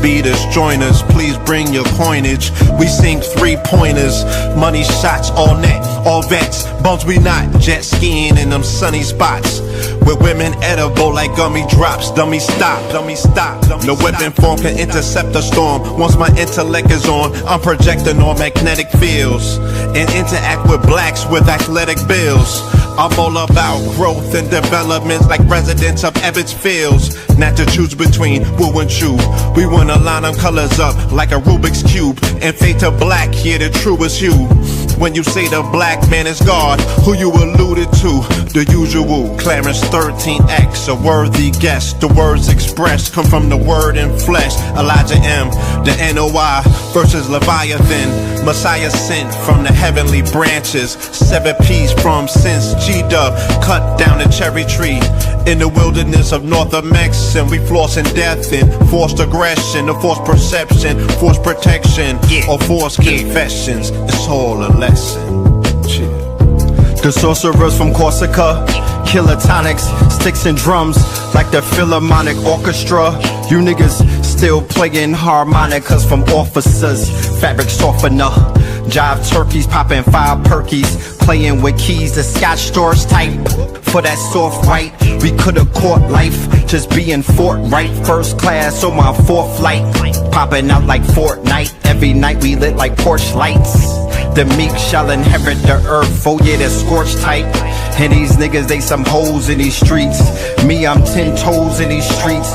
beat us, join us, please bring your coinage. We sing 3-pointers, money shots, all net, all vets. Bumps we not, jet skiing in them sunny spots. With women edible like gummy drops. Dummy stop, dummy stop. No weapon form can intercept a storm. Once my intellect is on, I'm projecting on magnetic fields and interact with blacks with athletic bills. I'm all about growth and development like residents of Ebbets Fields. Not to choose between woo and chew. We wanna line them colors up like a Rubik's Cube and fade to black, here the truest hue. When you say the black man is God, who you alluded to? The usual, Clarence 13X, a worthy guest. The words expressed come from the word in flesh. Elijah M, the NOI versus Leviathan. Messiah sent from the heavenly branches. 7 P's from since G-Dub cut down the cherry tree in the wilderness of North Mex, and we flossing death and forced aggression, or forced perception, forced protection, or forced confessions. It's all a lesson. The sorcerers from Corsica, killer tonics, sticks and drums like the Philharmonic Orchestra. You niggas still playing harmonicas from officers. Fabric softener, jive turkeys, popping 5 perkies, playing with keys, the Scotch stores type. For that soft white, we could've caught life, just being forthright. First class on my 4th flight, popping out like Fortnite. Every night we lit like porch lights. The meek shall inherit the earth, oh yeah, they're scorched type. And these niggas, they some hoes in these streets. Me, I'm 10 toes in these streets.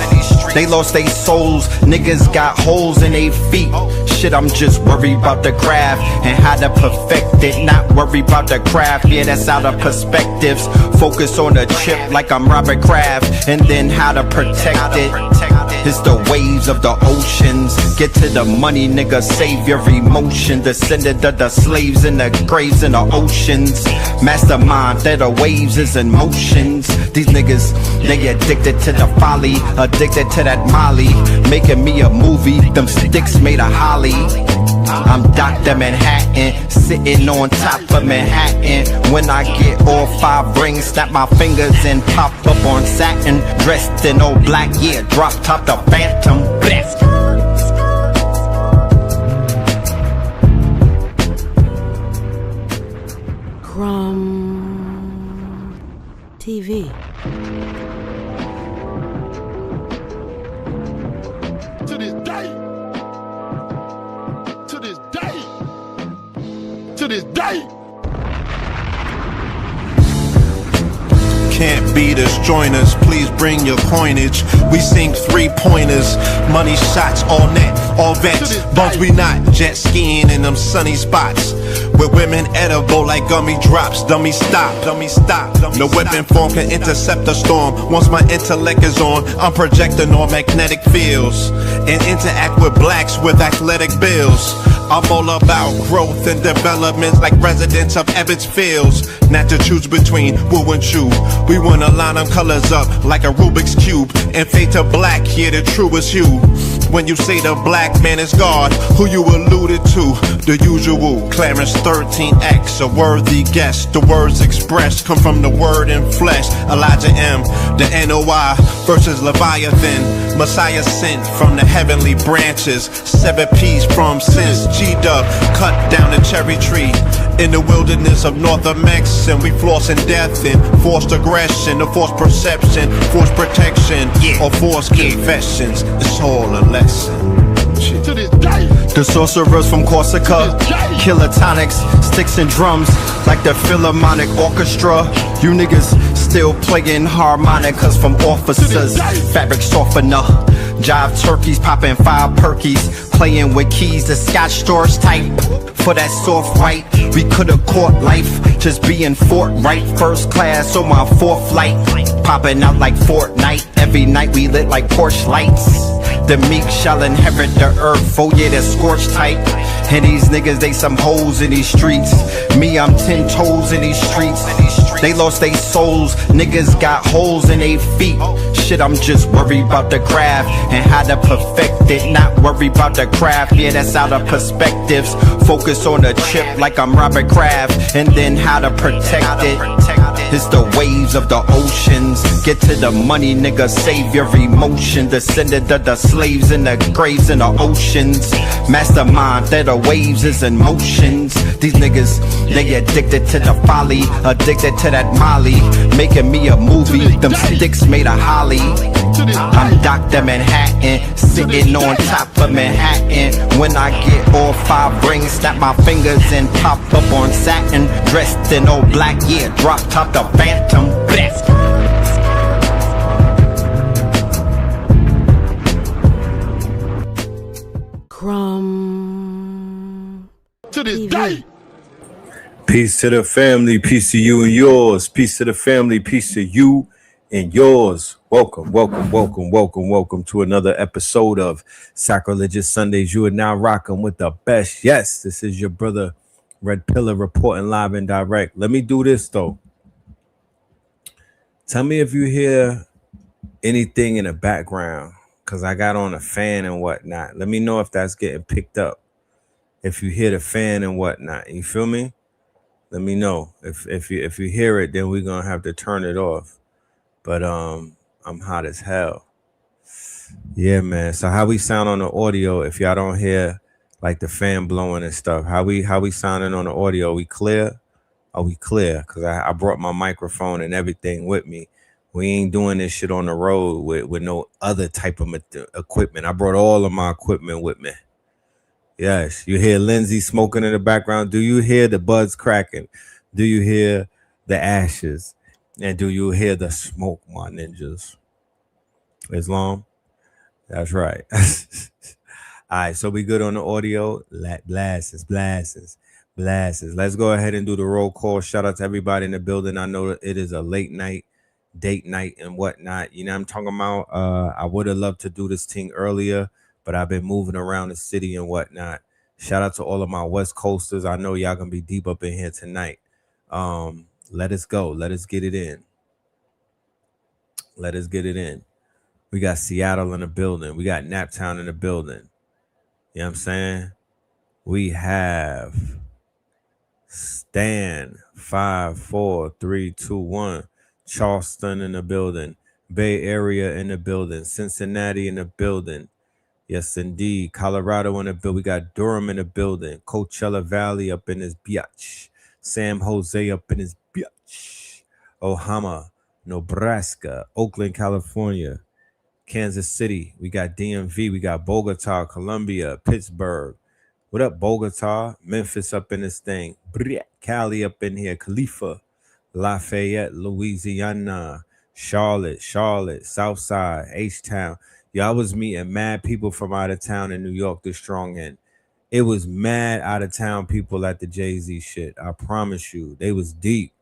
They lost their souls, niggas got holes in their feet. Shit, I'm just worried about the craft and how to perfect it. Not worried about the craft, yeah, that's out of perspectives. Focus on the chip like I'm Robert Kraft, and then how to protect it. It's the waves of the oceans. Get to the money, nigga, save your emotion. Descended of the slaves in the graves in the oceans. Mastermind that the waves is in motions. These niggas, they addicted to the folly, addicted to that molly. Making me a movie, them sticks made of holly. I'm Dr. Manhattan, sitting on top of Manhattan. When I get all 5 rings, snap my fingers and pop up on satin. Dressed in all black, yeah, drop top the Phantom. Bless. Crumb TV. To this day. To this day. Can't beat us, join us, please bring your coinage. We sing 3-pointers, money shots, all net, all vets. Bumps we not, jet skiing in them sunny spots. With women edible like gummy drops. Dummy stop, dummy stop. No weapon form can intercept a storm. Once my intellect is on, I'm projecting on magnetic fields and interact with blacks with athletic bills. I'm all about growth and development like residents of Ebbets Fields. Not to choose between woo and chew. We wanna line them colors up like a Rubik's Cube and fade to black, here the truest hue. When you say the black man is God, who you alluded to? The usual, Clarence 13X, a worthy guest. The words expressed come from the word in flesh. Elijah M, the NOI versus Leviathan. Messiah sent from the heavenly branches. 7 P's from since G-Dub cut down the cherry tree in the wilderness of North Mex, and we flossing death and forced aggression, or forced perception, forced protection, or forced confessions. It's all a lesson. To this day. The sorcerers from Corsica, killer tonics, sticks and drums like the Philharmonic Orchestra. You niggas still playing harmonicas from officers. Fabric softener, jive turkeys, popping 5 perkies, playing with keys, the Scotch stores type. For that soft white, we could've caught life, just being forthright. First class on my 4th flight, popping out like Fortnite. Every night we lit like porch lights. The meek shall inherit the earth, oh yeah, they're scorched type. And these niggas, they some hoes in these streets. Me, I'm 10 toes in these streets. They lost their souls, niggas got holes in their feet. Shit, I'm just worried about the craft and how to perfect it. Not worried about the craft, yeah, that's out of perspectives. Focus on the chip like I'm Robert Kraft, and then how to protect it. It's the waves of the oceans. Get to the money, nigga, save your emotion. Descended of the slaves in the graves in the oceans. Mastermind that the waves is in motions. These niggas, they addicted to the folly, addicted to that molly. Making me a movie, them sticks made of holly. I'm Dr. Manhattan, sitting on top of Manhattan. When I get all 5 rings, snap my fingers and pop up on satin. Dressed in all black, yeah, drop top the Phantom. Bless. Crumb To this TV. day. Peace to the family, peace to you and yours. Peace to the family, peace to you and yours. Welcome to another episode of Sacrilegious Sundays. You are now rocking with the best. Yes, this is your brother Red Pillar reporting live and direct. Let me do this though. Tell me if you hear anything in the background, because I got on a fan and whatnot. Let me know if that's getting picked up. If you hear the fan and whatnot, you feel me? Let me know. If you hear it, then we're gonna have to turn it off. But I'm hot as hell. Yeah, man. So how we sound on the audio? If y'all don't hear like the fan blowing and stuff, how we sounding on the audio? We clear? Are we clear? Because I brought my microphone and everything with me. We ain't doing this shit on the road with no other type of equipment. I brought all of my equipment with me. Yes, you hear Lindsay smoking in the background. Do you hear the buds cracking? Do you hear the ashes? And do you hear the smoke, my ninjas? Islam? That's right. All right, so we good on the audio. Blasts. Let's go ahead and do the roll call. Shout out to everybody in the building. I know that it is a late night, date night and whatnot. You know what I'm talking about? I would have loved to do this thing earlier, but I've been moving around the city and whatnot. Shout out to all of my West Coasters. I know y'all gonna be deep up in here tonight. Let us go. Let us get it in. We got Seattle in the building. We got Naptown in the building. You know what I'm saying? We have Stan 5, 4, 3, 2, 1. Charleston in the building. Bay Area in the building. Cincinnati in the building. Yes, indeed. Colorado in the building. We got Durham in the building. Coachella Valley up in his biatch. San Jose up in his biatch. Ohama, Nebraska. Oakland, California. Kansas City. We got DMV. We got Bogota, Columbia, Pittsburgh. What up, Bogota? Memphis up in this thing. Cali up in here. Khalifa. Lafayette, Louisiana. Charlotte, Southside, H-Town. Y'all was meeting mad people from out of town in New York this strong end. It was mad out of town people at the Jay-Z shit. I promise you. They was deep.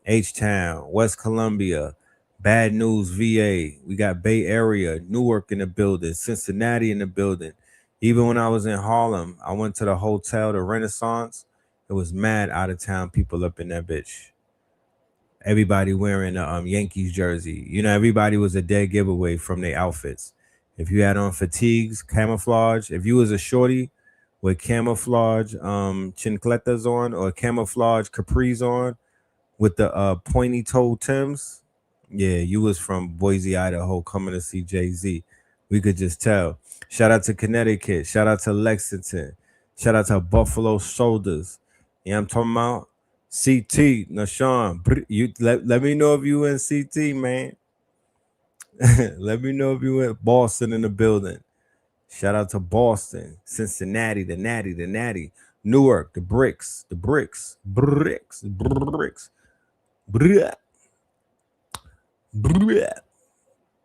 H-Town, West Columbia, Bad News, VA. We got Bay Area, Newark in the building, Cincinnati in the building. Even when I was in Harlem, I went to the hotel, the Renaissance. It was mad out of town people up in that bitch. Everybody wearing a Yankees jersey. You know, everybody was a dead giveaway from their outfits. If you had on fatigues, camouflage, if you was a shorty with camouflage chincletas on or camouflage capris on with the pointy toe Tims, yeah, you was from Boise, Idaho, coming to see Jay-Z. We could just tell. Shout out to Connecticut. Shout out to Lexington. Shout out to Buffalo Shoulders. You know what I'm talking about? CT, Nashawn, you let me know if you in CT, man. Let me know if you in Boston in the building. Shout out to Boston, Cincinnati, the Natty, Newark, the bricks.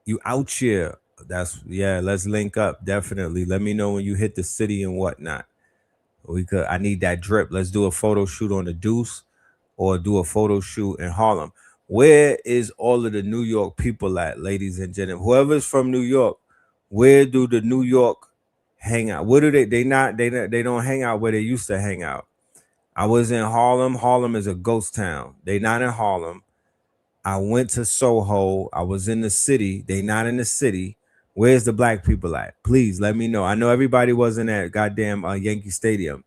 You out here. Let's link up. Definitely. Let me know when you hit the city and whatnot. I need that drip. Let's do a photo shoot on the Deuce or do a photo shoot in Harlem. Where is all of the New York people at, ladies and gentlemen? Whoever's from New York, where do the New York hang out? Where do they don't hang out where they used to hang out. I was in Harlem. Harlem is a ghost town. They not in Harlem. I went to Soho. I was in the city. They not in the city. Where's the black people at? Please let me know. I know everybody wasn't at goddamn Yankee Stadium.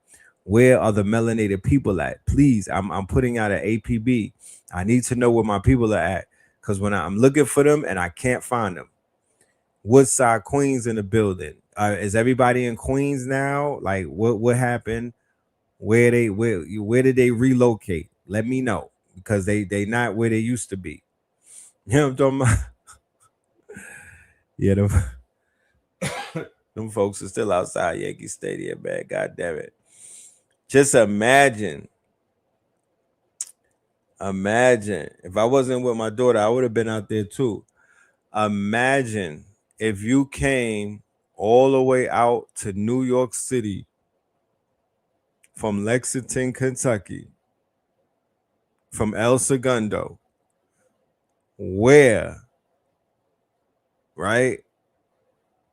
Where are the melanated people at? Please, I'm putting out an APB. I need to know where my people are at, because when I'm looking for them and I can't find them. Woodside, Queens in the building. Is everybody in Queens now? Like, what happened? Where did they relocate? Let me know, because they not where they used to be. You know what I'm talking about? Yeah, them folks are still outside Yankee Stadium, man. God damn it. Just imagine if I wasn't with my daughter, I would have been out there too. Imagine if you came all the way out to New York City from Lexington, Kentucky, from El Segundo, where, right?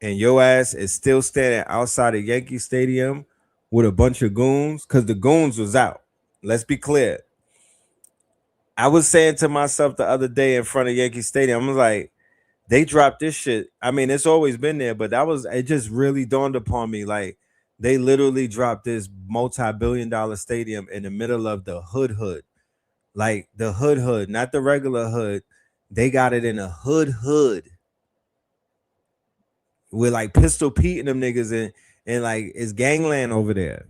And your ass is still standing outside of Yankee Stadium with a bunch of goons, because the goons was out. Let's be clear. I was saying to myself the other day in front of Yankee Stadium, I was like, they dropped this shit. I mean, it's always been there, but it just really dawned upon me. Like, they literally dropped this multi-billion-dollar stadium in the middle of the hood. Like the hood, not the regular hood. They got it in a hood. With like Pistol Pete and them niggas, and like it's gangland over there.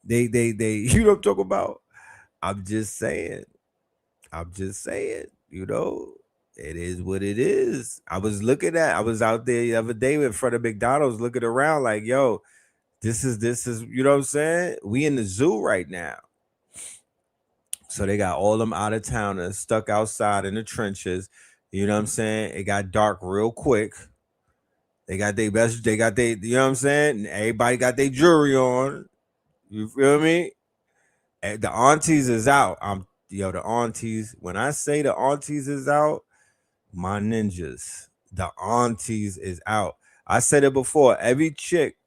They you know what I'm talking about? I'm just saying, you know. It is what it is. I was out there the other day in front of McDonald's looking around like, yo, this is, you know what I'm saying? We in the zoo right now. So they got all them out of towners stuck outside in the trenches. You know what I'm saying? It got dark real quick. They got their best, you know what I'm saying? Everybody got their jewelry on. You feel me? And the aunties is out. The aunties, when I say the aunties is out, my ninjas, the aunties is out. I said it before. Every chick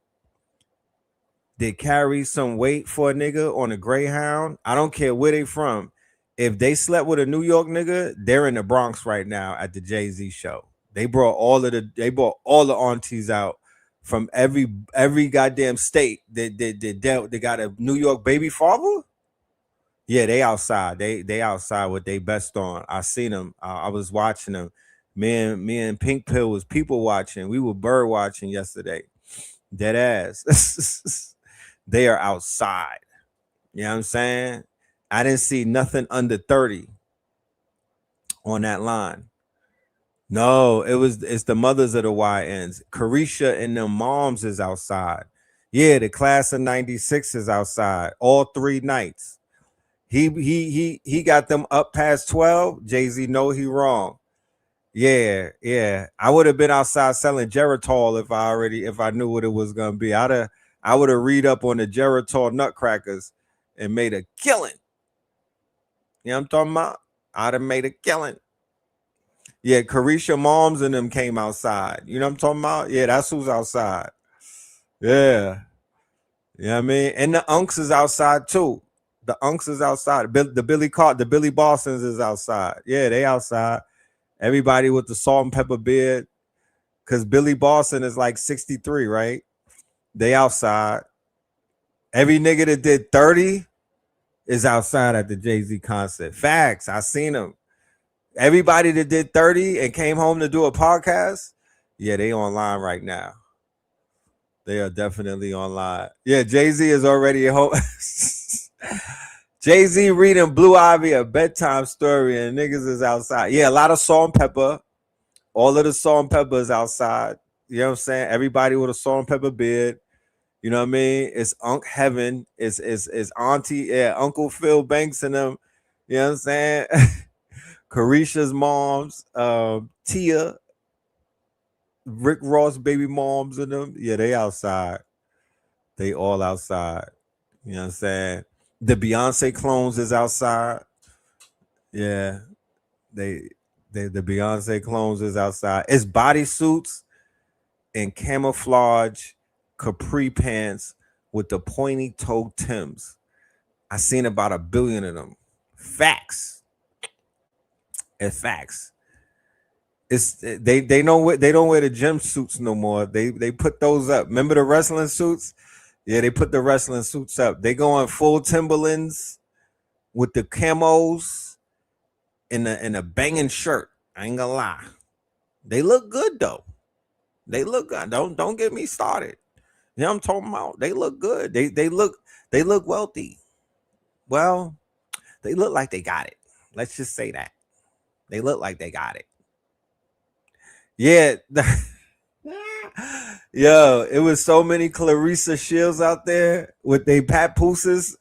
that carries some weight for a nigga on a Greyhound, I don't care where they from. If they slept with a New York nigga, they're in the Bronx right now at the Jay-Z show. They brought all the aunties out from every goddamn state that got a New York baby father. Yeah, they outside. They outside with they best on. I seen them. I was watching them. Me and Pink Pill was people watching. We were bird watching yesterday. Dead ass. They are outside. You know what I'm saying? I didn't see nothing under 30 on that line. No, it's the mothers of the YNs. Carisha and them moms is outside. Yeah, the class of 96 is outside all 3 nights. He got them up past 12. Jay-Z, no, he wrong. Yeah. I would have been outside selling Geritol if I knew what it was gonna be. I would have read up on the Geritol nutcrackers and made a killing. You know what I'm talking about? I'd have made a killing. Yeah, Carisha moms and them came outside. You know what I'm talking about? Yeah, that's who's outside. Yeah. You know what I mean? And the unks is outside too. The unks is outside. The Billy Boston's is outside. Yeah, they outside. Everybody with the salt and pepper beard. Because Billy Boston is like 63, right? They outside. Every nigga that did 30 is outside at the Jay-Z concert. Facts. I seen them. Everybody that did 30 and came home to do a podcast, yeah, they online right now. They are definitely online. Yeah, Jay-Z is already at home. Jay-Z reading Blue Ivy a bedtime story and niggas is outside. Yeah, a lot of salt and pepper. All of the salt and pepper is outside. You know what I'm saying? Everybody with a salt and pepper beard. You know what I mean? It's Unc Heaven. It's Auntie, yeah, Uncle Phil Banks and them. You know what I'm saying? Carisha's moms, Tia, Rick Ross baby moms and them. Yeah, they outside. They all outside. You know what I'm saying? The Beyonce clones is outside. Yeah. The Beyonce clones is outside. It's bodysuits and camouflage capri pants with the pointy toe Tims. I seen about 1 billion of them. Facts. It's facts. It's they don't wear the gym suits no more. They put those up. Remember the wrestling suits? Yeah, they put the wrestling suits up. They go on full Timberlands with the camos and a banging shirt. I ain't gonna lie. They look good though. They look good. Don't get me started. You know what I'm talking about? They look good. They look wealthy. Well, they look like they got it. Let's just say that. They look like they got it. Yeah. Yo, it was so many Clarissa Shields out there with they papooses.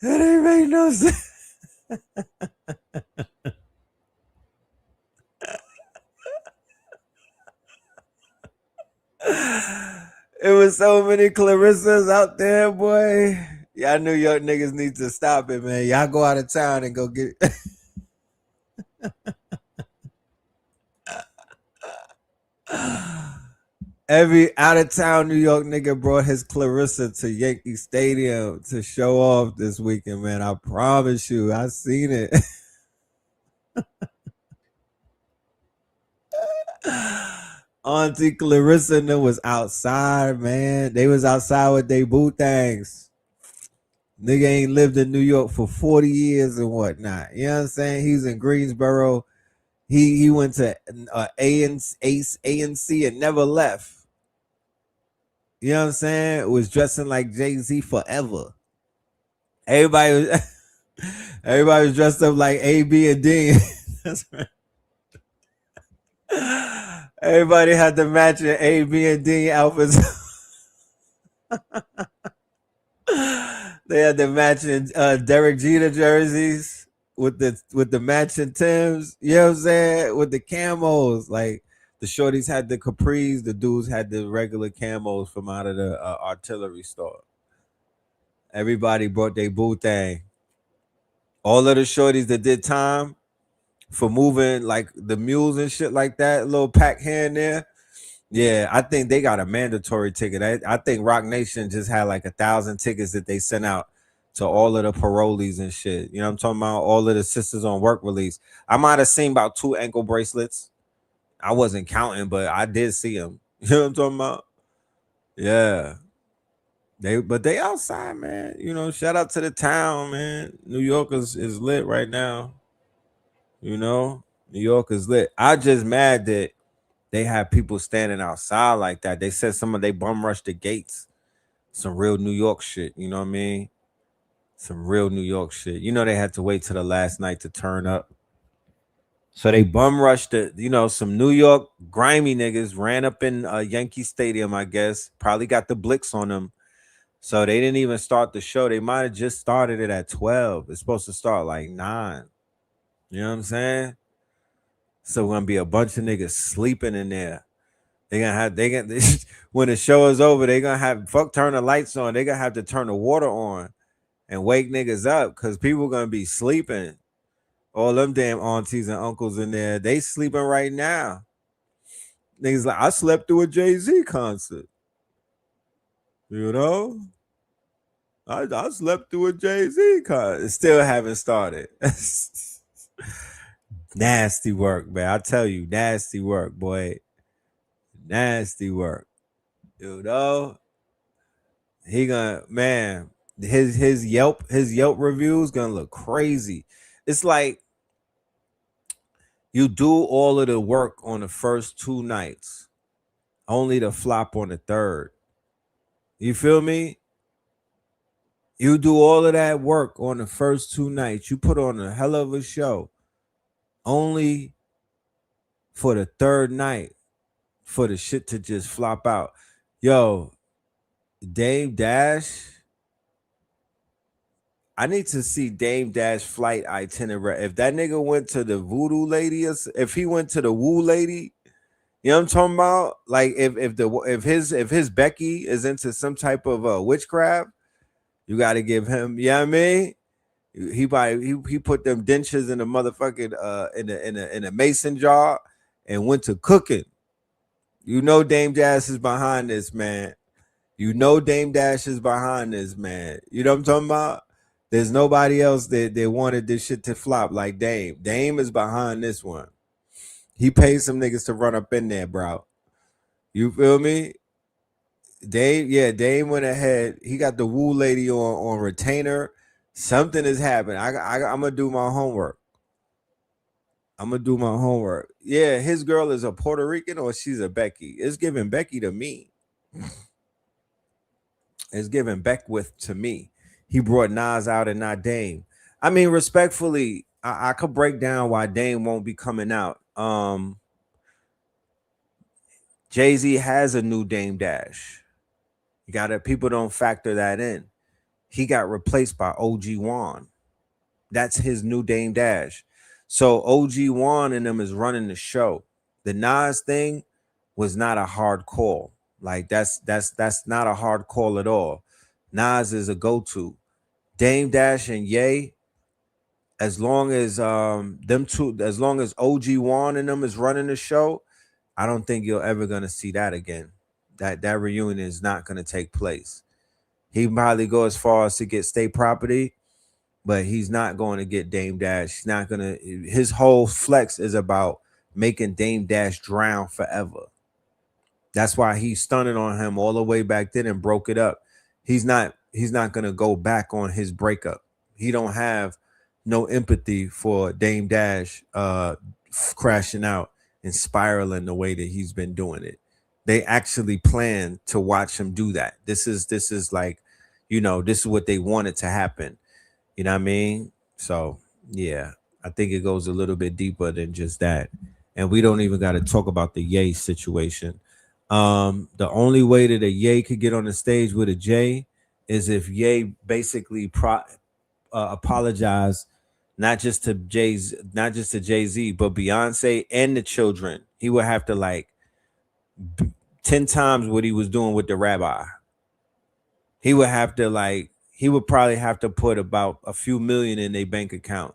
That ain't make no sense. It was so many Clarissas out there, boy. Y'all New York niggas need to stop it, man. Y'all go out of town and go get every out of town New York nigga brought his Clarissa to Yankee Stadium to show off this weekend, man. I promise you, I seen it. Auntie Clarissa and them was outside, man. They was outside with their boot things. Nigga ain't lived in New York for 40 years and whatnot. You know what I'm saying? He's in Greensboro. He went to ANC and never left. You know what I'm saying? Was dressing like Jay-Z forever. Everybody was dressed up like A.B. and Dean. That's right. Everybody had the matching A.B. and Dean outfits. They had the matching Derek Jeter jerseys with the matching Timbs. You know what I'm saying? With the camos, like the shorties had the capris, the dudes had the regular camos from out of the artillery store. Everybody brought their boo thing. All of the shorties that did time for moving like the mules and shit like that, little pack here and there. Yeah, I think they got a mandatory ticket. I think Rock Nation just had like 1,000 tickets that they sent out to all of the parolees and shit. You know what I'm talking about? All of the sisters on work release. I might have seen about 2 ankle bracelets. I wasn't counting, but I did see them. You know what I'm talking about? Yeah. They outside, man. You know, shout out to the town, man. New York is lit right now. You know, New York is lit. I just mad that they have people standing outside like that. They said some of they bum rushed the gates. Some real New York shit. You know what I mean? Some real New York shit. You know, they had to wait till the last night to turn up. So they bum rushed it. You know, some New York grimy niggas ran up in Yankee Stadium, I guess. Probably got the blicks on them. So they didn't even start the show. They might have just started it at 12. It's supposed to start like 9. You know what I'm saying? So we're gonna be a bunch of niggas sleeping in there. When the show is over, they gonna have turn the lights on. They gonna have to turn the water on and wake niggas up because people gonna be sleeping. All them damn aunties and uncles in there, they sleeping right now. Niggas like, I slept through a Jay-Z concert. You know? I slept through a Jay-Z concert. It still haven't started. Nasty work, man. I tell you, nasty work, boy. Nasty work. You know? He gonna, man, his Yelp reviews gonna look crazy. It's like you do all of the work on the first 2 nights, only to flop on the third. You feel me? You do all of that work on the first 2 nights. You put on a hell of a show, only for the third night for the shit to just flop out. Yo, Dame Dash, I need to see Dame Dash flight itinerary. If that nigga went to the voodoo lady, if he went to the woo lady, you know what I'm talking about? Like if his Becky is into some type of witchcraft, you got to give him. You know what I mean? He put them dentures in the motherfucking in a mason jar and went to cooking. You know Dame Dash is behind this, man. You know Dame Dash is behind this, man. You know what I'm talking about? There's nobody else that wanted this shit to flop like Dame. Dame is behind this one. He paid some niggas to run up in there, bro. You feel me? Dame went ahead. He got the woo lady on retainer. Something has happened. I'm gonna do my homework. Yeah, his girl is a Puerto Rican or she's a Becky. It's giving Becky to me. It's giving Beckwith to me. He brought Nas out and not Dame. I mean, respectfully, I could break down why Dame won't be coming out. Jay-Z has a new Dame Dash. You gotta people don't factor that in. He got replaced by OG Wan. That's his new Dame Dash. So OG Wan and them is running the show. The Nas thing was not a hard call. Like that's not a hard call at all. Nas is a go-to. Dame Dash and Ye, as long as them two, as long as OG Wan and them is running the show, I don't think you're ever gonna see that again. That reunion is not gonna take place. He probably go as far as to get state property, but he's not going to get Dame Dash. He's not gonna. His whole flex is about making Dame Dash drown forever. That's why he stunted on him all the way back then and broke it up. He's not gonna go back on his breakup. He don't have no empathy for Dame Dash crashing out and spiraling the way that he's been doing it. They actually plan to watch him do that. This is like, this is what they wanted to happen. You know what I mean? So yeah, I think it goes a little bit deeper than just that. And we don't even got to talk about the Ye situation. The only way that a Ye could get on the stage with a J is if Ye basically apologize not just to Jay-Z, but Beyonce and the children. He would have to like 10 times what he was doing with the rabbi. He would probably have to put about a few million in their bank account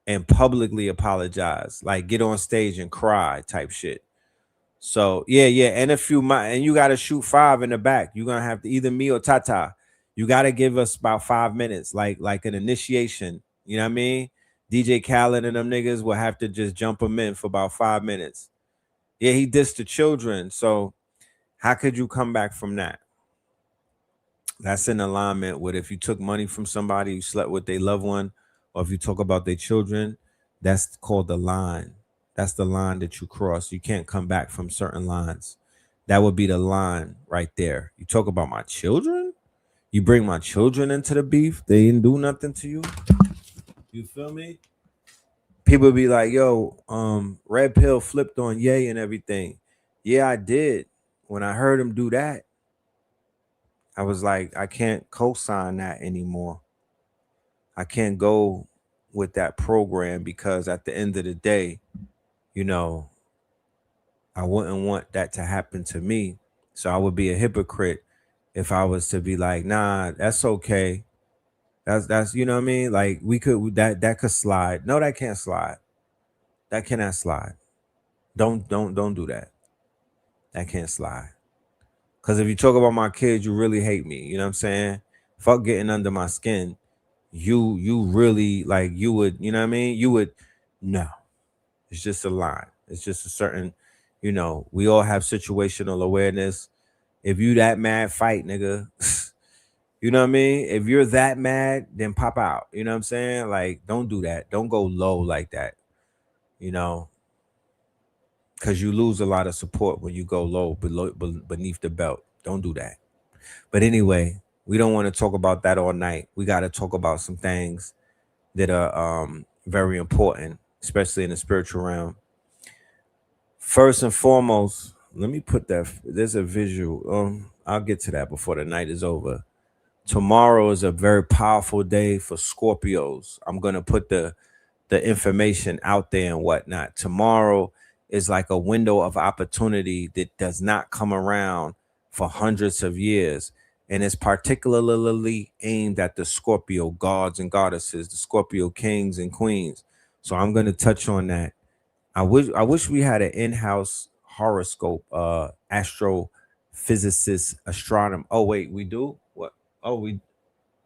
and publicly apologize, like get on stage and cry type shit. So yeah, and and you got to shoot 5 in the back. You're gonna have to either me or Tata. You got to give us about 5 minutes, like an initiation. You know what I mean? DJ Khaled and them niggas will have to just jump him in for about 5 minutes. Yeah, he dissed the children. So how could you come back from that? That's in alignment with if you took money from somebody, you slept with their loved one, or if you talk about their children, that's called the line. That's the line that you cross. You can't come back from certain lines. That would be the line right there. You talk about my children? You bring my children into the beef? They didn't do nothing to you? You feel me? People be like, yo, Red Pill flipped on Ye and everything. Yeah, I did. When I heard him do that, I was like, I can't co-sign that anymore. I can't go with that program because at the end of the day, I wouldn't want that to happen to me. So I would be a hypocrite if I was to be like, nah, that's okay. That's you know what I mean? Like we could that could slide. No, that can't slide. That cannot slide. Don't do that. That can't slide. Because if you talk about my kids, you really hate me. You know what I'm saying? Fuck getting under my skin. You really like you would, you know what I mean? You would no. It's just a line. It's just a certain, we all have situational awareness. If you that mad, fight, nigga. You know what I mean? If you're that mad, then pop out. You know what I'm saying? Like, don't do that. Don't go low like that. Because you lose a lot of support when you go low beneath the belt. Don't do that. But anyway, we don't want to talk about that all night. We got to talk about some things that are very important, especially in the spiritual realm. First and foremost, let me put that. There's a visual. I'll get to that before the night is over. Tomorrow is a very powerful day for Scorpios. I'm going to put the information out there and whatnot. Tomorrow is like a window of opportunity that does not come around for hundreds of years. And it's particularly aimed at the Scorpio gods and goddesses, the Scorpio kings and queens. So I'm going to touch on that. I wish we had an in-house horoscope, astrophysicist, astronomer. Oh, wait, we do? What?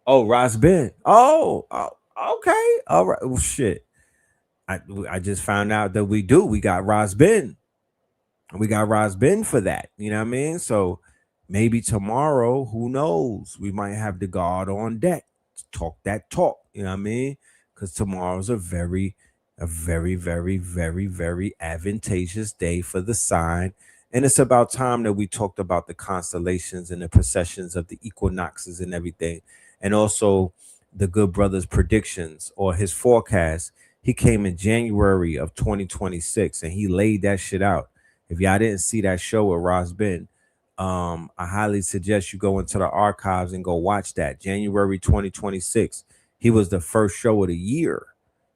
Ross Ben. Oh, okay. All right. Well, shit. I just found out that we do. We got Ross Ben. We got Roz Ben for that. You know what I mean? So maybe tomorrow, who knows? We might have the guard on deck to talk that talk. You know what I mean? Because tomorrow's a very advantageous day for the sign. And it's about time that we talked about the constellations and the processions of the equinoxes and everything. And also the good brother's predictions or his forecast. He came in January of 2026 and he laid that shit out. If y'all didn't see that show with Ross Ben, I highly suggest you go into the archives and go watch that. January 2026. He was the first show of the year.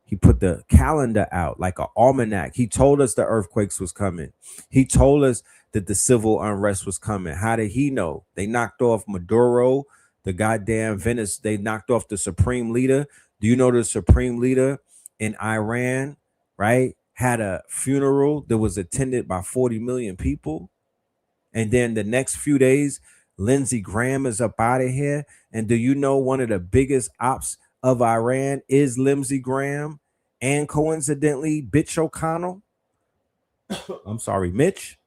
He put the calendar out like an almanac. He told us the earthquakes was coming. He told us that the civil unrest was coming. How did he know? They knocked off Maduro, the goddamn Venice. They knocked off the supreme leader. Do you know the supreme leader in Iran, right, had a funeral that was attended by 40 million people? And then the next few days, Lindsey Graham is up out of here. And do you know one of the biggest ops of Iran is Lindsey Graham and coincidentally, Bitch O'Connell? I'm sorry, Mitch.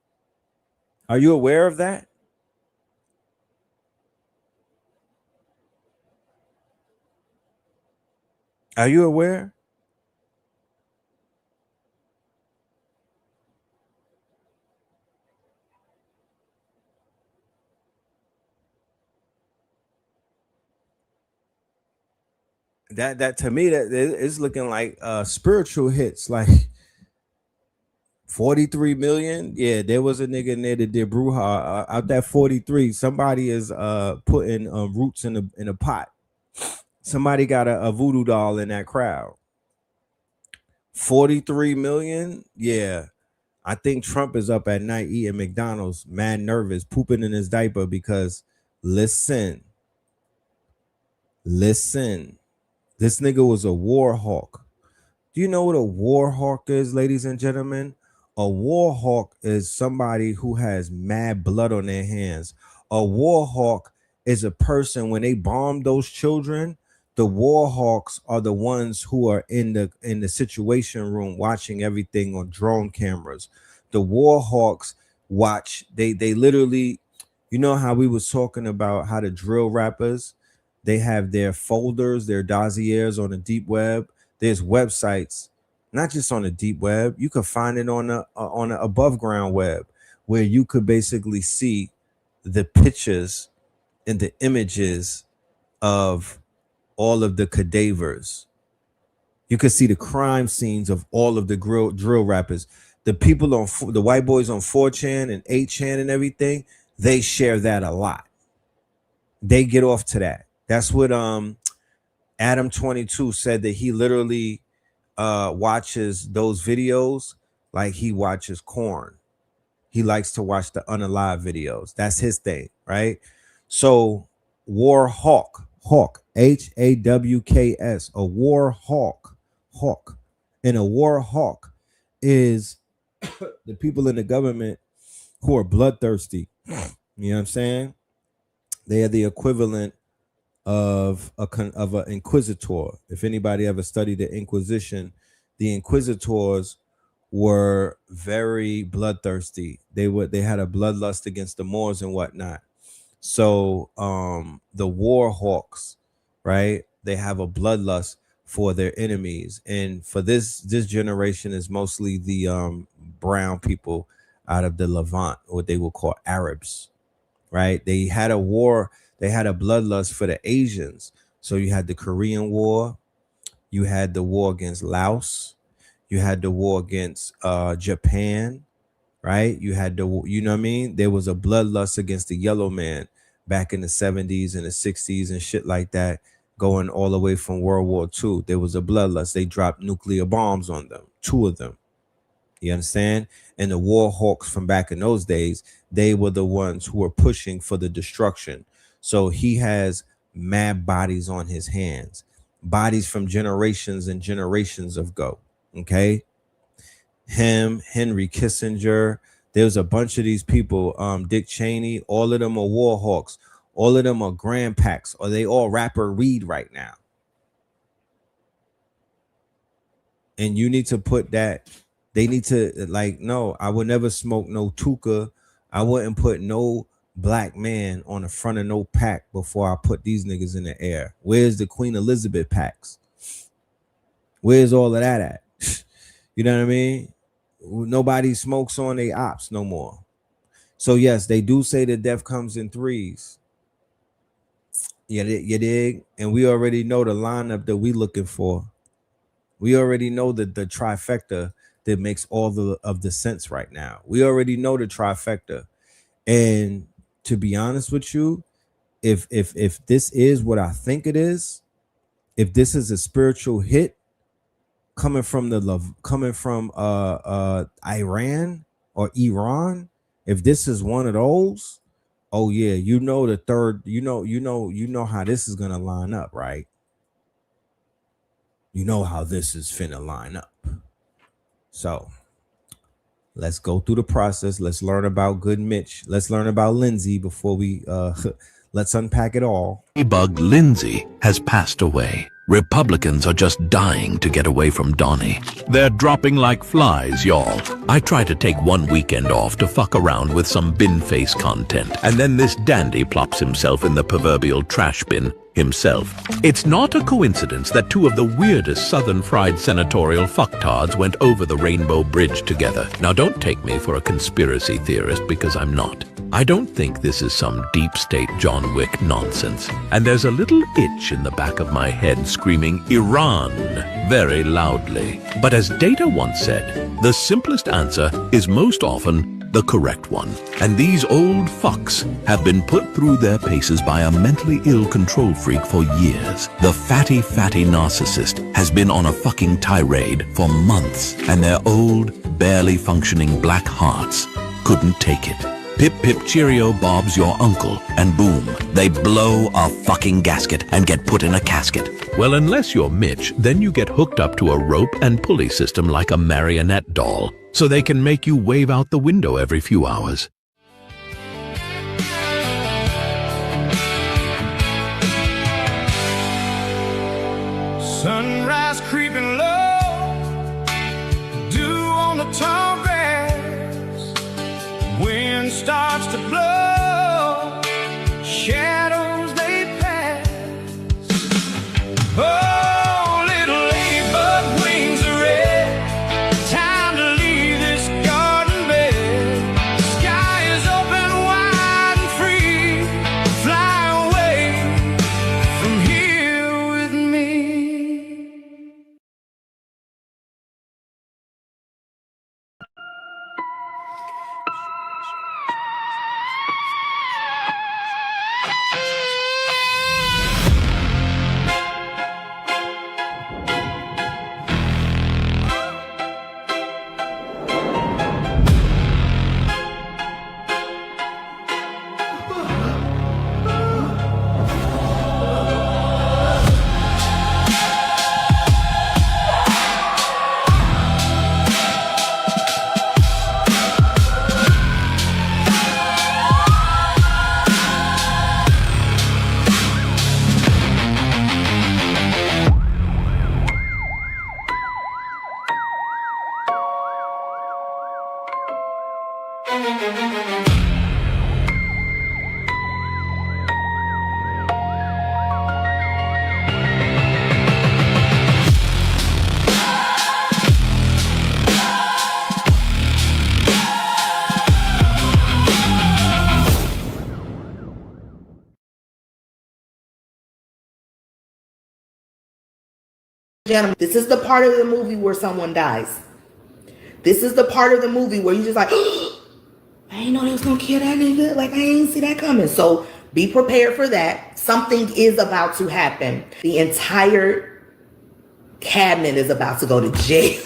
Are you aware of that? Are you aware? That to me that is looking like spiritual hits, like 43 million. Yeah, there was a nigga in there that did Bruja. Out that 43, somebody is putting roots in a pot. Somebody got a voodoo doll in that crowd. 43 million. Yeah. I think Trump is up at night eating McDonald's, mad nervous, pooping in his diaper because listen, this nigga was a war hawk. Do you know what a war hawk is, ladies and gentlemen? A war hawk is somebody who has mad blood on their hands. A war hawk is a person when they bomb those children. The war hawks are the ones who are in the situation room watching everything on drone cameras. The war hawks watch. They literally, you know how we was talking about how the drill rappers, they have their folders, their dossiers on the deep web. There's websites, not just on the deep web. You could find it on the above ground web, where you could basically see the pictures and the images of all of the cadavers. You could see the crime scenes of all of the drill rappers. The people on the white boys on 4chan and 8chan and everything, they share that a lot. They get off to that. That's what Adam 22 said, that he literally watches those videos like he watches corn. He likes to watch the unalive videos. That's his thing, right? So war hawk, HAWKS, a war hawk. And a war hawk is the people in the government who are bloodthirsty. You know what I'm saying? They are the equivalent of an inquisitor. If anybody ever studied the Inquisition, the inquisitors were very bloodthirsty. They had a bloodlust against the Moors and whatnot. So the war hawks, right? They have a bloodlust for their enemies, and for this generation is mostly the brown people out of the Levant, what they will call Arabs, right? They had a war. They had a bloodlust for the Asians. So you had the Korean War, you had the war against Laos, you had the war against Japan, right? You had you know what I mean? There was a bloodlust against the yellow man back in the 70s and the 60s and shit like that, going all the way from World War II. There was a bloodlust. They dropped nuclear bombs on them, 2 of them. You understand? And the war hawks from back in those days, they were the ones who were pushing for the destruction. So he has mad bodies on his hands, bodies from generations and generations ago. Okay. Him, Henry Kissinger, there's a bunch of these people, Dick Cheney, all of them are war hawks. All of them are grandpacks, or they all rapper weed right now. And you need to put that They need to, like, no, I would never smoke no Tuka. I wouldn't put no black man on the front of no pack before I put these niggas in the air. Where's the Queen Elizabeth packs? Where's all of that at? You know what I mean? Nobody smokes on their ops no more. So yes, they do say that death comes in threes. Yeah, you dig? And we already know the lineup that we looking for. We already know that the trifecta that makes all of the sense right now. We already know the trifecta. And to be honest with you, if this is what I think it is, if this is a spiritual hit coming from Iran or Iran, if this is one of those, oh yeah, you know the third, you know how this is gonna line up, right? You know how this is finna line up. So let's go through the process. Let's learn about Good Mitch. Let's learn about Lindsay before we let's unpack it all. Bug Lindsay has passed away. Republicans are just dying to get away from Donnie. They're dropping like flies, y'all. I try to take one weekend off to fuck around with some bin face content, and then this dandy plops himself in the proverbial trash bin himself. It's not a coincidence that two of the weirdest southern fried senatorial fucktards went over the Rainbow Bridge together. Now don't take me for a conspiracy theorist, because I'm not. I don't think this is some deep state John Wick nonsense. And there's a little itch in the back of my head screaming Iran very loudly. But as Data once said, the simplest answer is most often the correct one. And these old fucks have been put through their paces by a mentally ill control freak for years. The fatty narcissist has been on a fucking tirade for months, and their old, barely functioning black hearts couldn't take it. Pip pip cheerio, Bob's your uncle, and boom, they blow a fucking gasket and get put in a casket. Well, unless you're Mitch, then you get hooked up to a rope and pulley system like a marionette doll, so they can make you wave out the window every few hours. Sunrise creeping low, dew on the tall grass, wind starts to blow, shadows they pass. Oh, little ladybug wings are red, time to leave this garden bed. The sky is open wide and free, fly away from here with me. Gentlemen, this is the part of the movie where someone dies. This is the part of the movie where you just like, oh, I ain't know they was gonna kill that nigga. Like, I ain't see that coming. So be prepared for that. Something is about to happen. The entire cabinet is about to go to jail.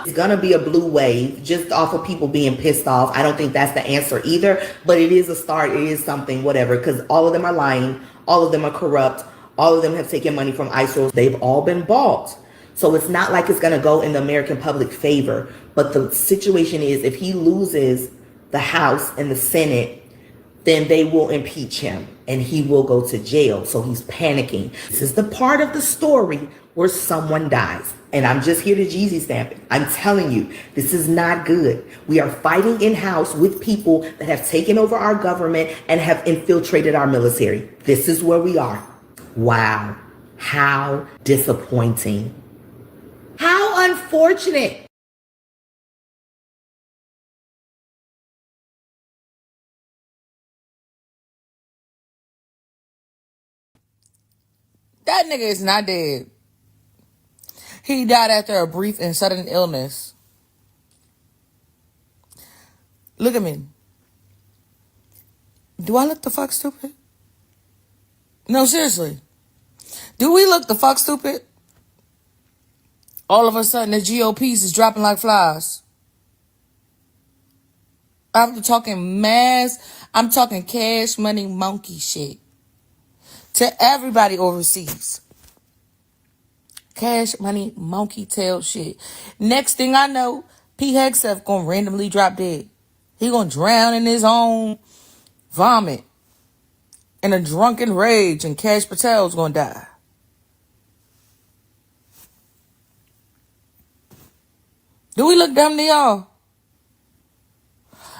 It's gonna be a blue wave just off of people being pissed off. I don't think that's the answer either, but it is a start. It is something, whatever, because all of them are lying. All of them are corrupt. All of them have taken money from ICE rolls. They've all been bought. So it's not like it's going to go in the American public favor. But the situation is, if he loses the House and the Senate, then they will impeach him and he will go to jail. So he's panicking. This is the part of the story where someone dies. And I'm just here to Jeezy stamp it. I'm telling you, this is not good. We are fighting in-house with people that have taken over our government and have infiltrated our military. This is where we are. Wow. How disappointing. How unfortunate. That nigga is not dead. He died after a brief and sudden illness. Look at me. Do I look the fuck stupid? No, seriously. Do we look the fuck stupid? All of a sudden, the GOPs is dropping like flies. I'm talking cash money monkey shit. To everybody overseas. Cash money monkey tail shit. Next thing I know, P. Hegseth gonna randomly drop dead. He gonna drown in his own vomit. In a drunken rage, and Cash Patel's gonna die. Do we look dumb to y'all?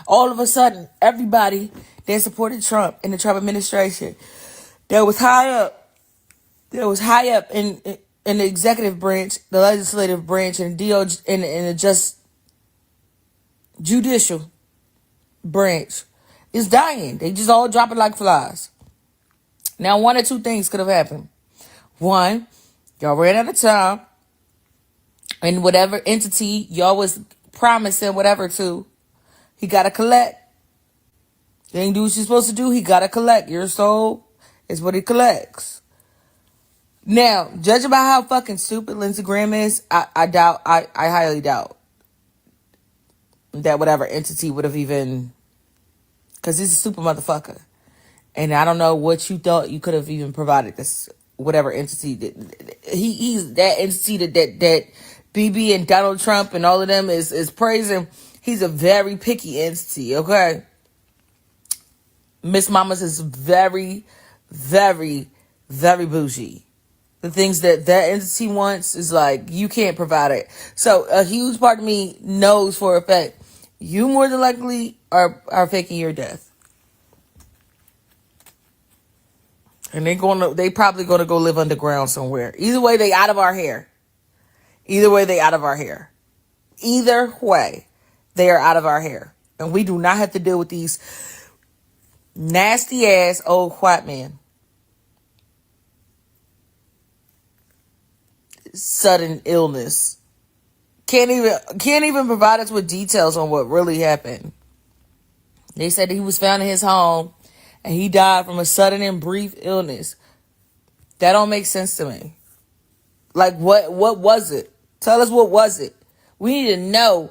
All of a sudden, everybody that supported Trump in the Trump administration, that was high up in the executive branch, the legislative branch, and the DOJ, and the judicial branch, is dying. They just all dropping like flies. Now, one or two things could have happened. One, y'all ran out of time, and whatever entity y'all was promising whatever to, he got to collect. He ain't do what you're supposed to do. He got to collect. Your soul is what he collects. Now, judging by how fucking stupid Lindsey Graham is, I highly doubt that whatever entity would have even, because he's a stupid motherfucker. And I don't know what you thought you could have even provided this, whatever entity. He's that entity that BB and Donald Trump and all of them is praising. He's a very picky entity, okay? Miss Mamas is very, very, very bougie. The things that entity wants is like, you can't provide it. So a huge part of me knows for a fact, you more than likely are faking your death. And they probably gonna go live underground somewhere. Either way, they out of our hair. Either way, they out of our hair. Either way, they are out of our hair. And we do not have to deal with these nasty ass old white men. Sudden illness. Can't even provide us with details on what really happened. They said he was found in his home and he died from a sudden and brief illness. That don't make sense to me. Like, what was it? Tell us, what was it? We need to know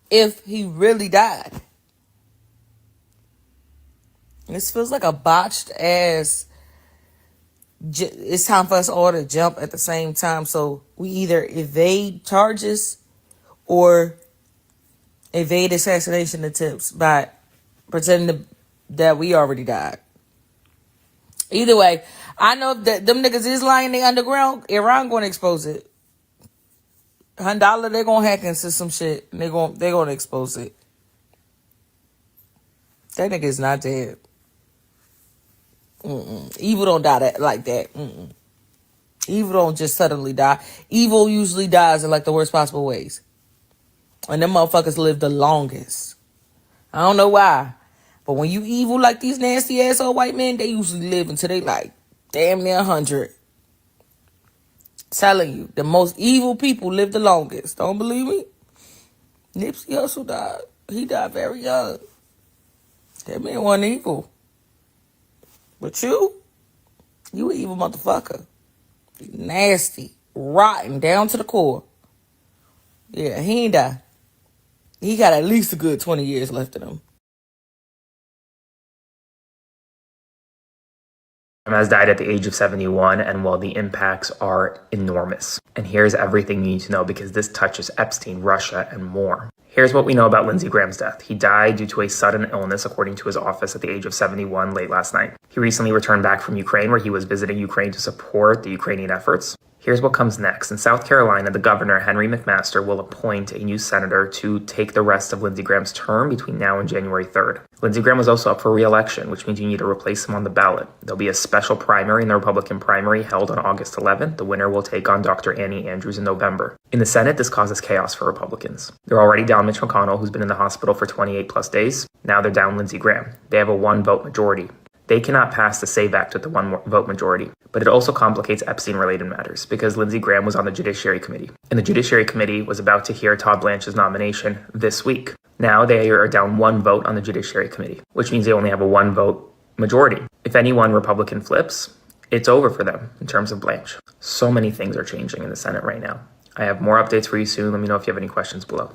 if he really died. This feels like a botched ass. It's time for us all to jump at the same time. So we either evade charges or evade assassination attempts by pretending that we already died. Either way, I know that them niggas is lying, they underground. Iran gonna expose it. $100, they gonna hack into some shit. And they gonna expose it. That nigga is not dead. Evil don't die like that. Evil don't just suddenly die. Evil usually dies in like the worst possible ways. And them motherfuckers live the longest. I don't know why. But when you evil like these nasty ass old white men, they usually live until they like damn near 100. Telling you, the most evil people live the longest. Don't believe me? Nipsey Hussle died. He died very young. That man wasn't evil. But you an evil motherfucker. Nasty, rotten, down to the core. Yeah, he ain't die. He got at least a good 20 years left in him. Has died at the age of 71, and while the impacts are enormous. And here's everything you need to know, because this touches Epstein, Russia, and more. Here's what we know about Lindsey Graham's death. He died due to a sudden illness, according to his office, at the age of 71 late last night. He recently returned back from Ukraine, where he was visiting Ukraine to support the Ukrainian efforts. Here's what comes next. In South Carolina, the governor, Henry McMaster, will appoint a new senator to take the rest of Lindsey Graham's term between now and January 3rd. Lindsey Graham was also up for re-election, which means you need to replace him on the ballot. There'll be a special primary in the Republican primary held on August 11th. The winner will take on Dr. Annie Andrews in November. In the Senate, this causes chaos for Republicans. They're already down Mitch McConnell, who's been in the hospital for 28 plus days. Now they're down Lindsey Graham. They have a one-vote majority. They cannot pass the SAVE Act with the one-vote majority. But it also complicates Epstein-related matters because Lindsey Graham was on the Judiciary Committee. And the Judiciary Committee was about to hear Todd Blanche's nomination this week. Now they are down one vote on the Judiciary Committee, which means they only have a one-vote majority. If any one Republican flips, it's over for them in terms of Blanche. So many things are changing in the Senate right now. I have more updates for you soon. Let me know if you have any questions below.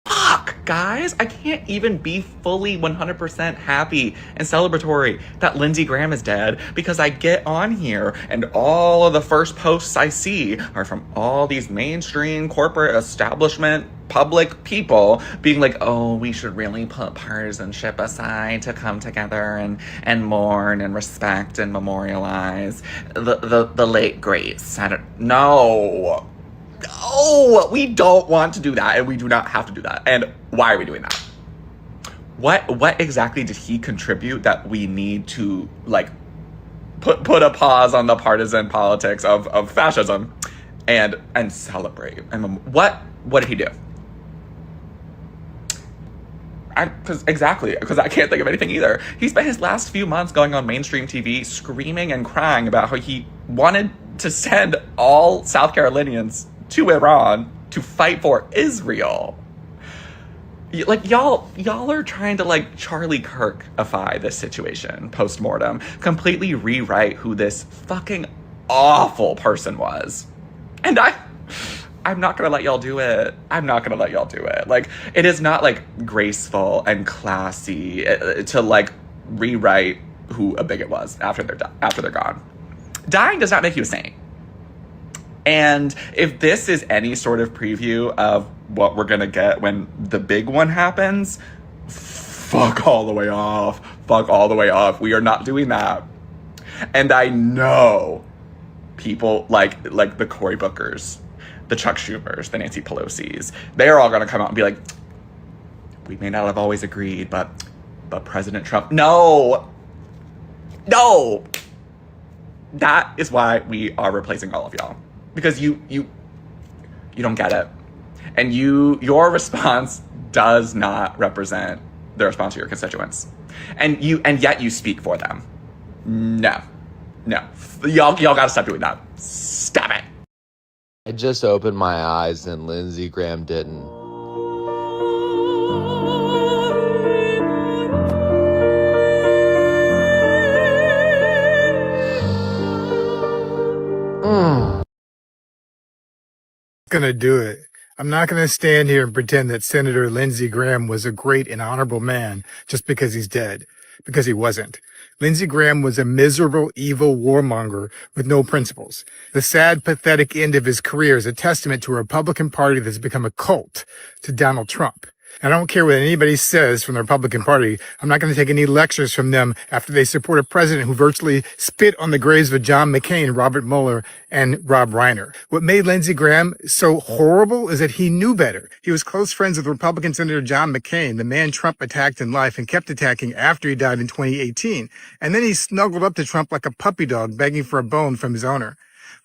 Fuck, guys, I can't even be fully 100% happy and celebratory that Lindsey Graham is dead because I get on here and all of the first posts I see are from all these mainstream corporate establishment public people being like, oh, we should really put partisanship aside to come together and mourn and respect and memorialize the late great Senator. No, we don't want to do that, and we do not have to do that. And why are we doing that? What exactly did he contribute that we need to like put a pause on the partisan politics of fascism and celebrate? And what did he do? Because I can't think of anything either. He spent his last few months going on mainstream TV screaming and crying about how he wanted to send all South Carolinians to Iran to fight for Israel. Like, y'all are trying to like Charlie Kirk-ify this situation post-mortem, completely rewrite who this fucking awful person was. And I'm not gonna let y'all do it. I'm not gonna let y'all do it. Like, it is not like graceful and classy to like rewrite who a bigot was after they're gone. Dying does not make you a saint. And if this is any sort of preview of what we're gonna get when the big one happens, fuck all the way off. Fuck all the way off. We are not doing that. And I know people like the Cory Bookers, the Chuck Schumers, the Nancy Pelosi's, they're all gonna come out and be like, we may not have always agreed, but President Trump, no. That is why we are replacing all of y'all. Because you don't get it. And your response does not represent the response to your constituents. And yet you speak for them. No. Y'all gotta stop doing that. Stop it. I just opened my eyes and Lindsey Graham didn't. Gonna do it. I'm not gonna stand here and pretend that Senator Lindsey Graham was a great and honorable man just because he's dead, because he wasn't. Lindsey Graham was a miserable, evil warmonger with no principles. The sad, pathetic end of his career is a testament to a Republican Party that's become a cult to Donald Trump. And I don't care what anybody says from the Republican Party. I'm not going to take any lectures from them after they support a president who virtually spit on the graves of John McCain, Robert Mueller, and Rob Reiner. What made Lindsey Graham so horrible is that he knew better. He was close friends with Republican Senator John McCain, the man Trump attacked in life and kept attacking after he died in 2018. And then he snuggled up to Trump like a puppy dog begging for a bone from his owner.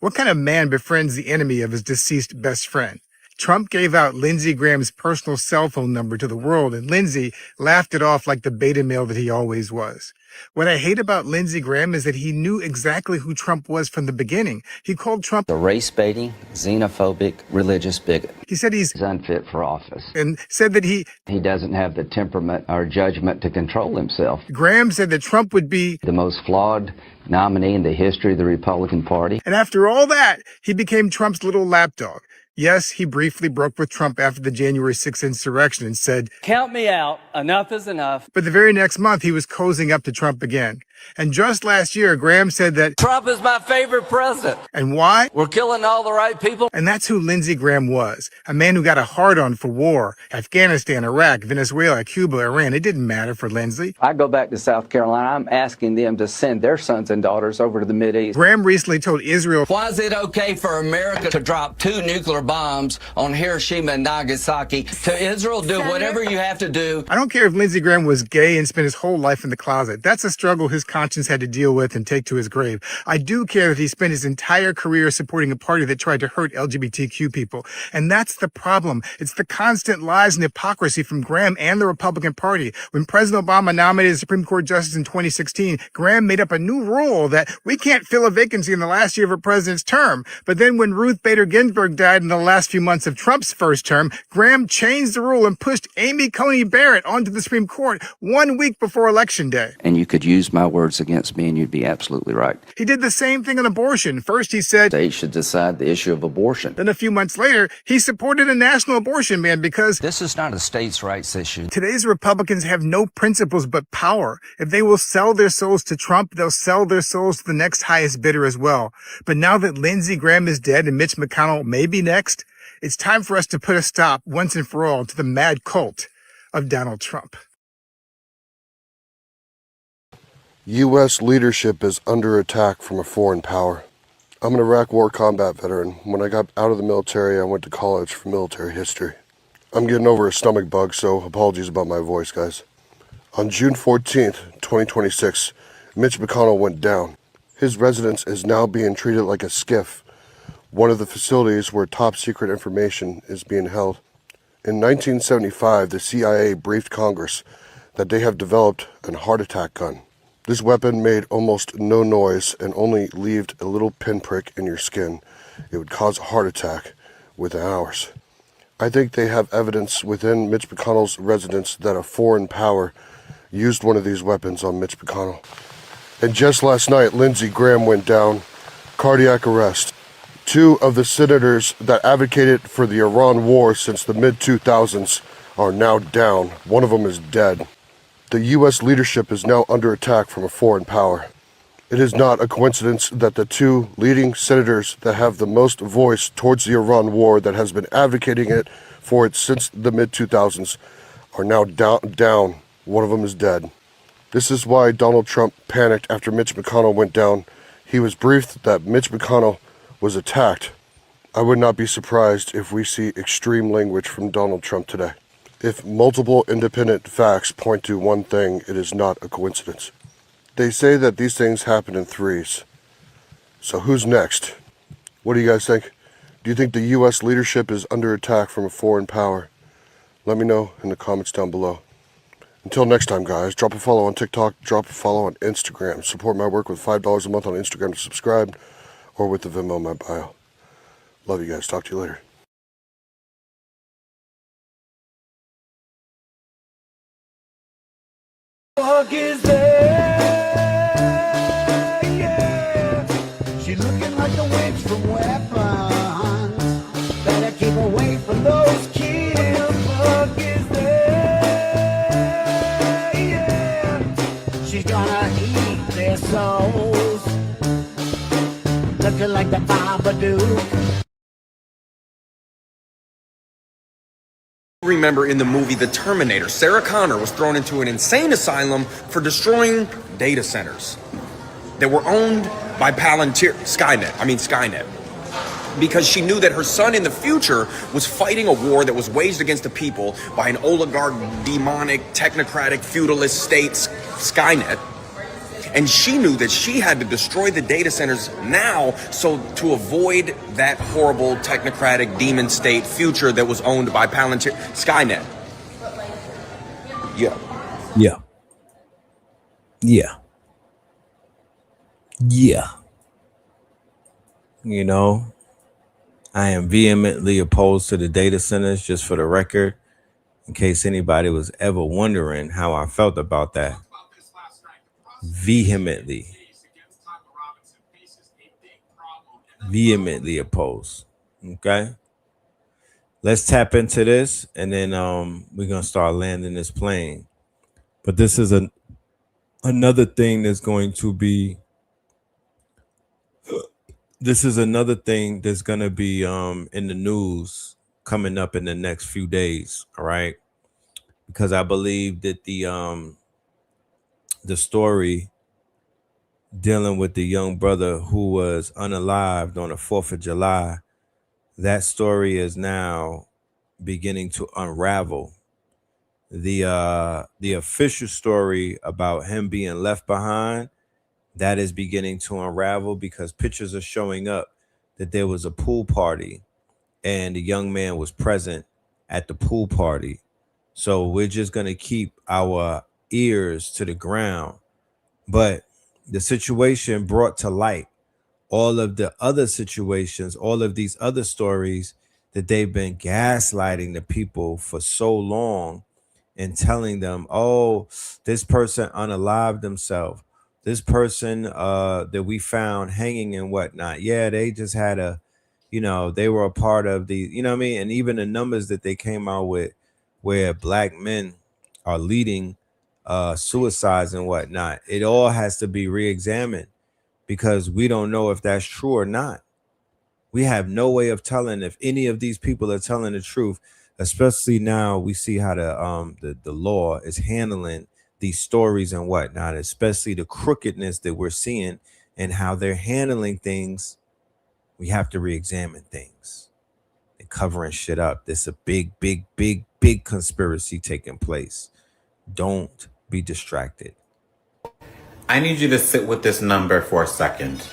What kind of man befriends the enemy of his deceased best friend? Trump gave out Lindsey Graham's personal cell phone number to the world, and Lindsey laughed it off like the beta male that he always was. What I hate about Lindsey Graham is that he knew exactly who Trump was from the beginning. He called Trump a race-baiting, xenophobic, religious bigot. He said he's unfit for office. And said that he doesn't have the temperament or judgment to control himself. Graham said that Trump would be the most flawed nominee in the history of the Republican Party. And after all that, he became Trump's little lapdog. Yes, he briefly broke with Trump after the January 6th insurrection and said, count me out. Enough is enough. But the very next month, he was cozying up to Trump again. And just last year, Graham said that Trump is my favorite president. And why? We're killing all the right people. And that's who Lindsey Graham was. A man who got a hard-on for war. Afghanistan, Iraq, Venezuela, Cuba, Iran. It didn't matter for Lindsey. I go back to South Carolina. I'm asking them to send their sons and daughters over to the Mideast. Graham recently told Israel, Why is it okay for America to drop 2 nuclear bombs on Hiroshima and Nagasaki? To Israel, do whatever you have to do. I don't care if Lindsey Graham was gay and spent his whole life in the closet. That's a struggle his conscience had to deal with and take to his grave. I do care that he spent his entire career supporting a party that tried to hurt LGBTQ people. And that's the problem. It's the constant lies and hypocrisy from Graham and the Republican Party. When President Obama nominated a Supreme Court justice in 2016, Graham made up a new rule that we can't fill a vacancy in the last year of a president's term. But then when Ruth Bader Ginsburg died in the last few months of Trump's first term, Graham changed the rule and pushed Amy Coney Barrett onto the Supreme Court 1 week before Election Day. And you could use my words against me, and you'd be absolutely right. He did the same thing on abortion. First, he said States should decide the issue of abortion. Then a few months later, he supported a national abortion ban because This is not a states' rights issue. today's Republicans have no principles but power. If they will sell their souls to Trump, they'll sell their souls to the next highest bidder as well. But now that Lindsey Graham is dead and Mitch McConnell may be next, it's time for us to put a stop once and for all to the mad cult of Donald Trump. U.S. leadership is under attack from a foreign power. I'm an Iraq War combat veteran. When I got out of the military, I went to college for military history. I'm getting over a stomach bug, so apologies about my voice, guys. On June 14th, 2026, Mitch McConnell went down. His residence is now being treated like a SCIF, one of the facilities where top secret information is being held. In 1975, the CIA briefed Congress that they have developed a heart attack gun. This weapon made almost no noise and only left a little pinprick in your skin. It would cause a heart attack within hours. I think they have evidence within Mitch McConnell's residence that a foreign power used one of these weapons on Mitch McConnell. And just last night, Lindsey Graham went down, cardiac arrest. 2 of the senators that advocated for the Iran war since the mid-2000s are now down. One of them is dead. The U.S. leadership is now under attack from a foreign power. It is not a coincidence that the 2 leading senators that have the most voice towards the Iran war, that has been advocating for it since the mid-2000s, are now down. One of them is dead. This is why Donald Trump panicked after Mitch McConnell went down. He was briefed that Mitch McConnell was attacked. I would not be surprised if we see extreme language from Donald Trump today. If multiple independent facts point to one thing, it is not a coincidence. They say that these things happen in threes. So who's next? What do you guys think? Do you think the U.S. leadership is under attack from a foreign power? Let me know in the comments down below. Until next time, guys, drop a follow on TikTok, drop a follow on Instagram. Support my work with $5 a month on Instagram to subscribe, or with the Venmo in my bio. Love you guys. Talk to you later. Fuck is there? Yeah. She's looking like a witch from Weapons. Better keep away from those kids. Fuck is there? Yeah. She's gonna eat their souls. Looking like the Babadook. Remember in the movie The Terminator, Sarah Connor was thrown into an insane asylum for destroying data centers that were owned by Skynet, because she knew that her son in the future was fighting a war that was waged against the people by an oligarch, demonic, technocratic, feudalist state, Skynet. And she knew that she had to destroy the data centers now so to avoid that horrible technocratic demon state future that was owned by Skynet. Yeah. Yeah. Yeah. Yeah. You know, I am vehemently opposed to the data centers, just for the record, in case anybody was ever wondering how I felt about that. Vehemently opposed. Okay, let's tap into this, and then we're gonna start landing this plane. But this is a another thing that's going to be, this is another thing that's going to be in the news coming up in the next few days. All right. Because I believe that the story dealing with the young brother who was unalived on the 4th of July, that story is now beginning to unravel. The official story about him being left behind, that is beginning to unravel because pictures are showing up that there was a pool party and the young man was present at the pool party. So we're just going to keep our ears to the ground. But the situation brought to light all of the other situations, all of these other stories that they've been gaslighting the people for so long and telling them, oh, this person unalived themselves. This person that we found hanging and whatnot. Yeah, they just had they were a part of the, you know what I mean? And even the numbers that they came out with where black men are leading suicides and whatnot. It all has to be re-examined because we don't know if that's true or not. We have no way of telling if any of these people are telling the truth, especially now we see how the law is handling these stories and whatnot, especially the crookedness that we're seeing and how they're handling things. We have to re-examine things. They're covering shit up. There's a big conspiracy taking place. Don't be distracted. I need you to sit with this number for a second.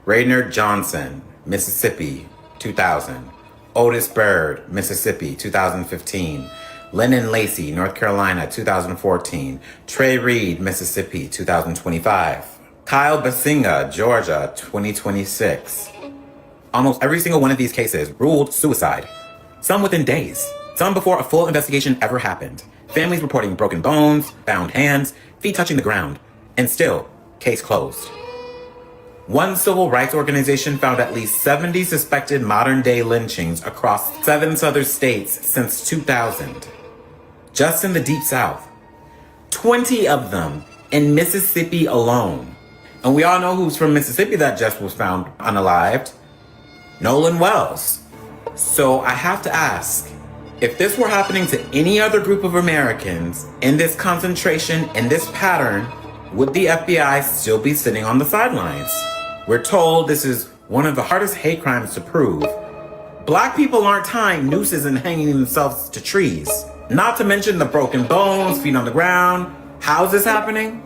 Raynard Johnson, Mississippi, 2000. Otis Bird, Mississippi, 2015. Lennon Lacey, North Carolina, 2014. Trey Reed, Mississippi, 2025. Kyle Basinga, Georgia, 2026. Almost every single one of these cases ruled suicide. Some within days. Some before a full investigation ever happened. Families reporting broken bones, bound hands, feet touching the ground. And still, case closed. One civil rights organization found at least 70 suspected modern-day lynchings across 7 southern states since 2000. Just in the Deep South. 20 of them in Mississippi alone. And we all know who's from Mississippi that just was found unalived. Nolan Wells. So I have to ask, if this were happening to any other group of Americans in this concentration, in this pattern, would the FBI still be sitting on the sidelines? We're told this is one of the hardest hate crimes to prove. Black people aren't tying nooses and hanging themselves to trees. Not to mention the broken bones, feet on the ground. How's this happening?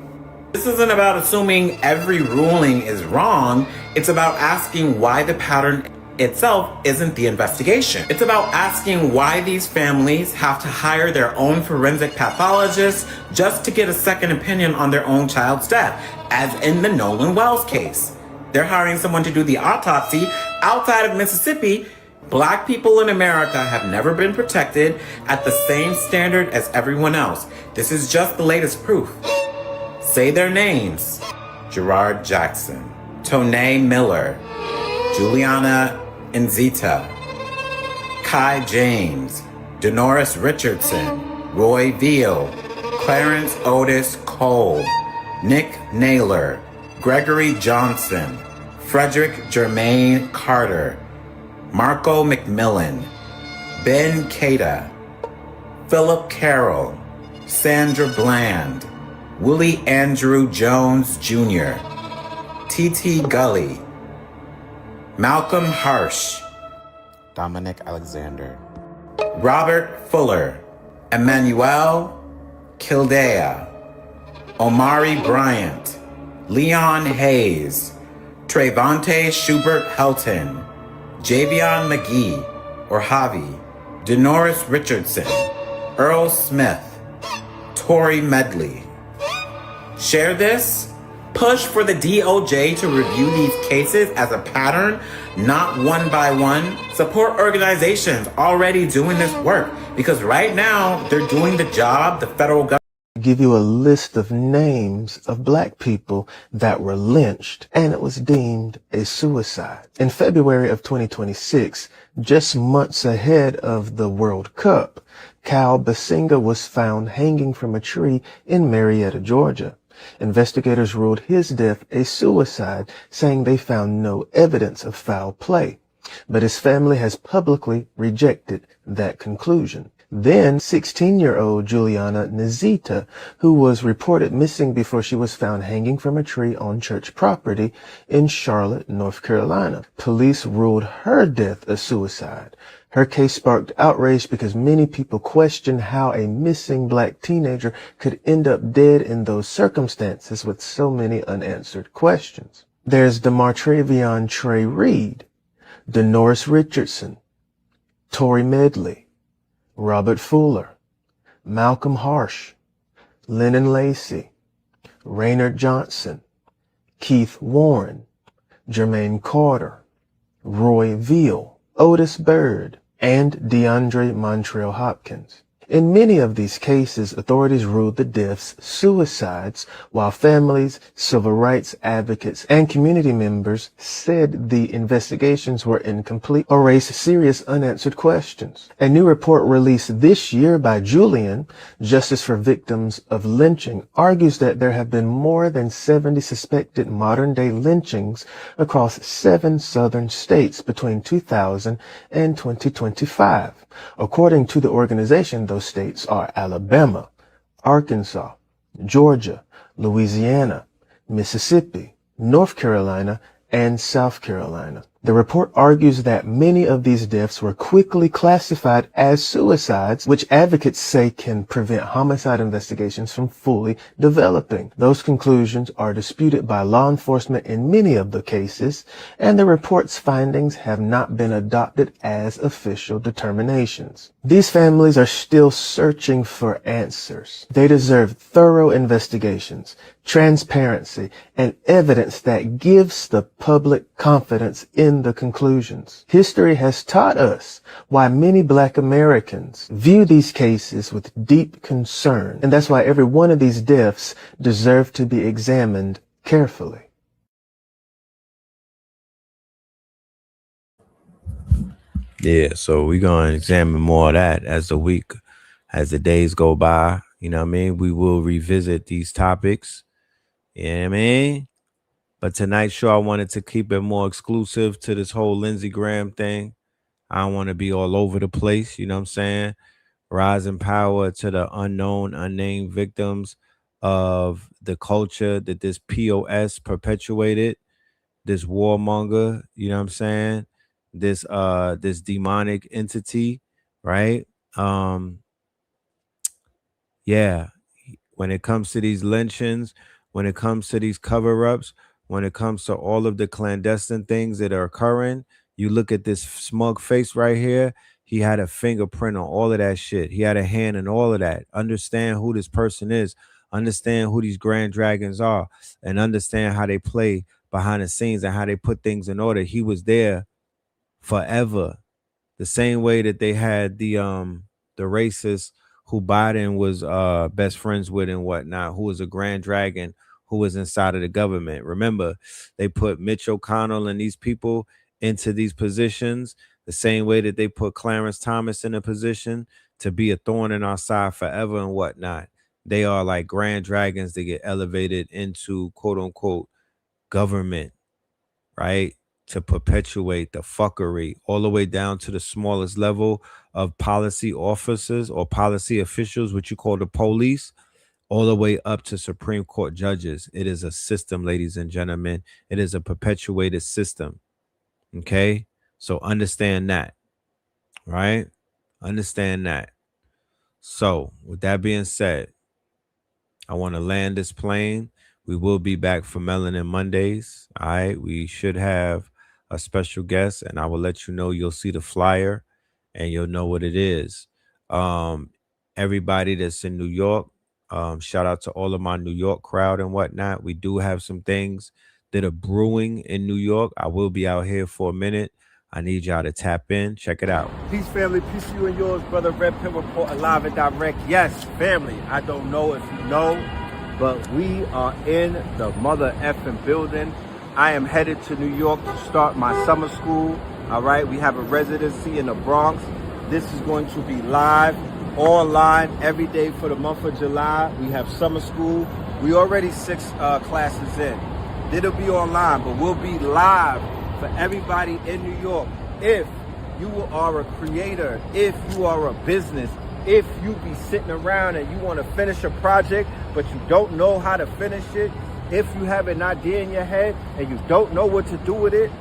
This isn't about assuming every ruling is wrong. It's about asking why the pattern itself isn't the investigation. It's about asking why these families have to hire their own forensic pathologists just to get a second opinion on their own child's death, as in the Nolan Wells case. They're hiring someone to do the autopsy outside of Mississippi. Black people in America have never been protected at the same standard as everyone else. This is just the latest proof. Say their names. Gerard Jackson, Tonae Miller, Juliana Nzita, Kai James, Denoris Richardson, Roy Veal, Clarence Otis Cole, Nick Naylor, Gregory Johnson, Frederick Jermaine Carter, Marco McMillan, Ben Keita, Philip Carroll, Sandra Bland, Willie Andrew Jones Jr., T.T. Gully, Malcolm Harsh, Dominic Alexander, Robert Fuller, Emmanuel Kildea, Omari Bryant, Leon Hayes, Trayvonte Schubert Helton, Javion McGee, or Javi, Denoris Richardson, Earl Smith, Tori Medley. Share this. Push for the DOJ to review these cases as a pattern, not one by one. Support organizations already doing this work, because right now they're doing the job the federal government. Give you a list of names of black people that were lynched, and it was deemed a suicide. In February of 2026, just months ahead of the World Cup, Cal Basinga was found hanging from a tree in Marietta, Georgia. Investigators ruled his death a suicide, saying they found no evidence of foul play. But his family has publicly rejected that conclusion. Then 16-year-old Juliana Nazita, who was reported missing before she was found hanging from a tree on church property in Charlotte, North Carolina. Police ruled her death a suicide. Her case sparked outrage because many people questioned how a missing black teenager could end up dead in those circumstances with so many unanswered questions. There's DeMartravion Trey Reed, Denoris Richardson, Tori Medley, Robert Fuller, Malcolm Harsh, Lennon Lacey, Raynard Johnson, Keith Warren, Jermaine Carter, Roy Veal, Otis Byrd, and DeAndre Montrell Hopkins. In many of these cases, authorities ruled the deaths suicides, while families, civil rights advocates, and community members said the investigations were incomplete or raised serious unanswered questions. A new report released this year by Julian, Justice for Victims of Lynching, argues that there have been more than 70 suspected modern-day lynchings across 7 southern states between 2000 and 2025. According to the organization, those states are Alabama, Arkansas, Georgia, Louisiana, Mississippi, North Carolina, and South Carolina. The report argues that many of these deaths were quickly classified as suicides, which advocates say can prevent homicide investigations from fully developing. Those conclusions are disputed by law enforcement in many of the cases, and the report's findings have not been adopted as official determinations. These families are still searching for answers. They deserve thorough investigations, transparency, and evidence that gives the public confidence in the conclusions. History has taught us why many Black Americans view these cases with deep concern, and that's why every one of these deaths deserve to be examined carefully. Yeah, so we're going to examine more of that as the days go by. You know what I mean? We will revisit these topics. You know what I mean? But tonight's show, I wanted to keep it more exclusive to this whole Lindsey Graham thing. I don't want to be all over the place, you know what I'm saying? Rising power to the unknown, unnamed victims of the culture that this POS perpetuated, this warmonger, you know what I'm saying? This demonic entity, right? Yeah, when it comes to these lynchings, when it comes to these cover-ups, when it comes to all of the clandestine things that are occurring, you look at this smug face right here. He had a fingerprint on all of that shit. He had a hand in all of that. Understand who this person is. Understand who these grand dragons are, and understand how they play behind the scenes and how they put things in order. He was there forever. The same way that they had the racist who Biden was best friends with and whatnot, who was a grand dragon, who was inside of the government. Remember, they put Mitch O'Connell and these people into these positions the same way that they put Clarence Thomas in a position to be a thorn in our side forever and whatnot. They are like grand dragons that get elevated into quote unquote government, right? To perpetuate the fuckery all the way down to the smallest level of policy officers or policy officials, what you call the police, all the way up to Supreme Court judges. It is a system, ladies and gentlemen. It is a perpetuated system. Okay? So understand that, right? Understand that. So with that being said, I want to land this plane. We will be back for Melanin Mondays. All right. We should have a special guest, and I will let you know. You'll see the flyer and you'll know what it is. Everybody that's in New York, shout out to all of my New York crowd and whatnot. We do have some things that are brewing in New York. I will be out here for a minute. I need y'all to tap in. Check it out. Peace, family. Peace to you and yours, brother. Red Pill Report, alive and direct. Yes, family. I don't know if you know, but we are in the mother effing building. I am headed to New York to start my summer school. All right. We have a residency in the Bronx. This is going to be live. online every day for the month of July. We have summer school. We already 6 classes in. It'll be online, but we'll be live for everybody in New York. If you are a creator, if you are a business, if you be sitting around and you want to finish a project, but you don't know how to finish it, if you have an idea in your head and you don't know what to do with it,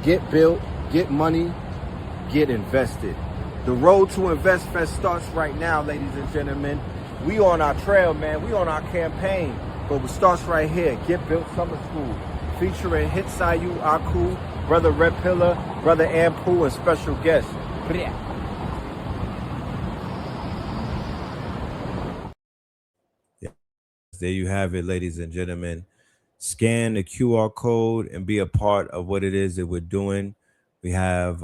get built, get money, get invested. The road to Invest Fest starts right now, ladies and gentlemen. We on our trail, man. We on our campaign. But it starts right here. Get Built Summer School. Featuring Hit Sayu, Aku, Brother Red Pillar, Brother Ampu, and special guests. There you have it, ladies and gentlemen. Scan the QR code and be a part of what it is that we're doing. We have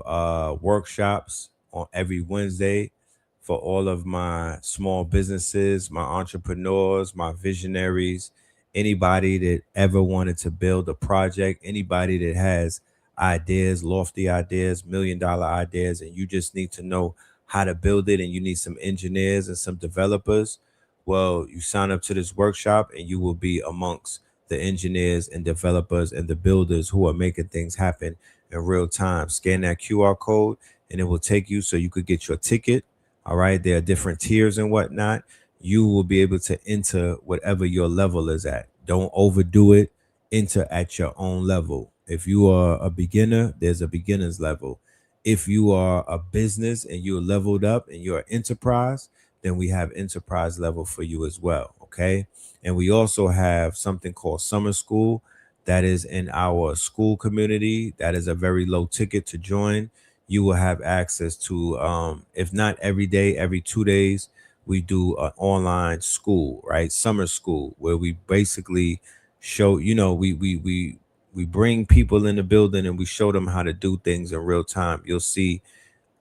workshops on every Wednesday for all of my small businesses, my entrepreneurs, my visionaries, anybody that ever wanted to build a project, anybody that has ideas, lofty ideas, $1 million ideas, and you just need to know how to build it and you need some engineers and some developers. Well, you sign up to this workshop and you will be amongst the engineers and developers and the builders who are making things happen in real time. Scan that QR code and it will take you so you could get your ticket. All right. There are different tiers and whatnot. You will be able to enter whatever your level is at. Don't overdo it. Enter at your own level. If you are a beginner, there's a beginner's level. If you are a business and you're leveled up and you're an enterprise, then we have enterprise level for you as well. Okay. And we also have something called summer school that is in our school community. That is a very low ticket to join. You will have access to, if not every day, every 2 days, we do an online school, right? Summer school, where we basically show, we bring people in the building and we show them how to do things in real time. You'll see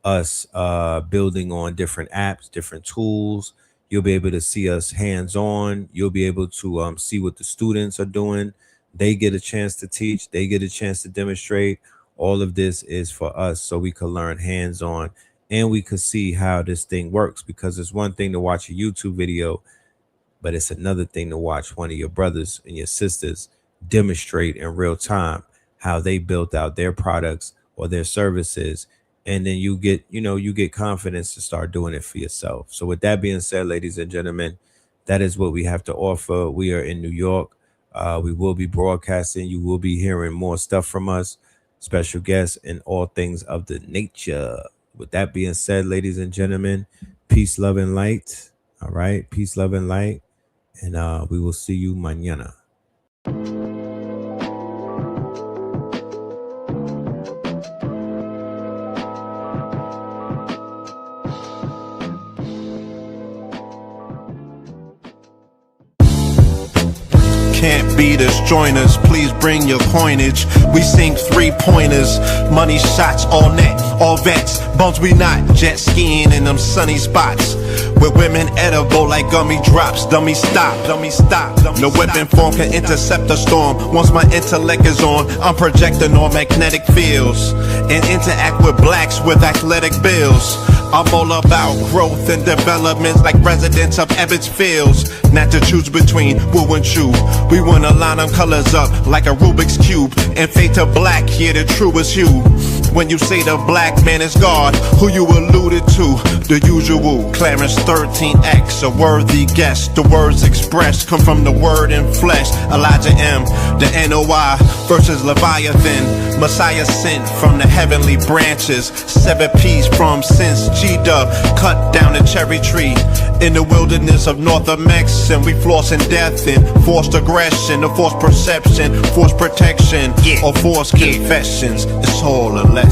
us building on different apps, different tools. You'll be able to see us hands-on. You'll be able to see what the students are doing. They get a chance to teach. They get a chance to demonstrate. All of this is for us so we can learn hands-on and we could see how this thing works, because it's one thing to watch a YouTube video, but it's another thing to watch one of your brothers and your sisters demonstrate in real time how they built out their products or their services. And then you get confidence to start doing it for yourself. So with that being said, ladies and gentlemen, that is what we have to offer. We are in New York. We will be broadcasting. You will be hearing more stuff from us, special guests, and all things of the nature. With that being said, ladies and gentlemen, peace, love, and light. All right. Peace, love, and light. And we will see you mañana. Can't beat us, join us, please bring your coinage. We sink 3-pointers, money shots, all net, all vets. Bums we not, jet skiing in them sunny spots. With women edible like gummy drops. Dummy stop, dummy stop. No weapon form can intercept a storm. Once my intellect is on, I'm projecting on magnetic fields and interact with blacks with athletic bills. I'm all about growth and development like residents of Ebbets Fields. Not to choose between woo and chew. We wanna line them colors up like a Rubik's Cube and fade to black, yeah, the truest hue. When you say the black man is God, who you alluded to? The usual Clarence 13X, a worthy guess. The words expressed come from the word in flesh. Elijah M, the NOI versus Leviathan. Messiah sent from the heavenly branches. 7 P's from since G-Dub cut down the cherry tree in the wilderness of North Mex, and we flossing death and forced aggression, or forced perception, forced protection, or forced confessions. It's all a lesson.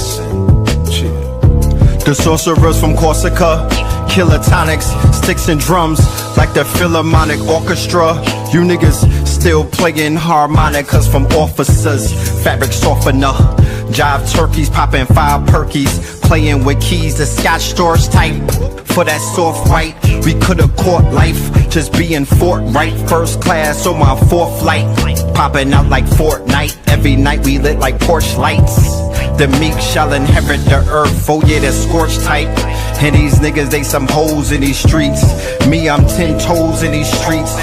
The sorcerers from Corsica, killer tonics, sticks and drums like the Philharmonic Orchestra. You niggas still playing harmonicas from officers. Fabric softener, jive turkeys popping 5 perkies, playing with keys, the Scotch storage type. For that soft white, we could've caught life, just being forthright. First class on my 4th flight, popping out like Fortnite. Every night we lit like porch lights. The meek shall inherit the earth, oh yeah, the scorched type. And these niggas, they some hoes in these streets. Me, I'm 10 toes in these streets.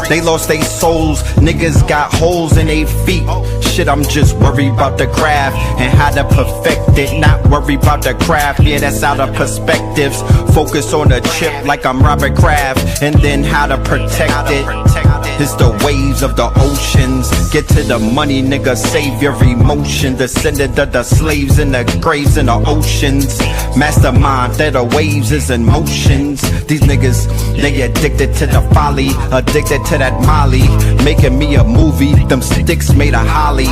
They lost their souls, niggas got holes in their feet. Shit, I'm just worried about the craft and how to perfect it. Not worried about the craft, yeah, that's out of perspectives. Focus on the chip like I'm Robert Kraft, and then how to protect it. It's the waves of the oceans. Get to the money, nigga, save your emotion. Descendant of the slaves in the graves in the oceans. Mastermind that the waves is in motions. These niggas, they addicted to the folly, addicted to that molly. Making me a movie, them sticks made of holly.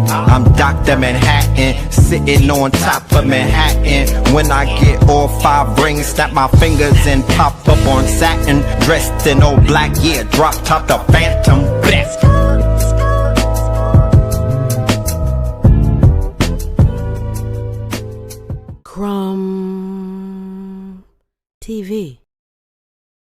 I'm Dr. Manhattan, sitting on top of Manhattan. When I get all 5 rings, snap my fingers and pop up on satin. Dressed in all black, yeah, drop top the Phantom. Blast.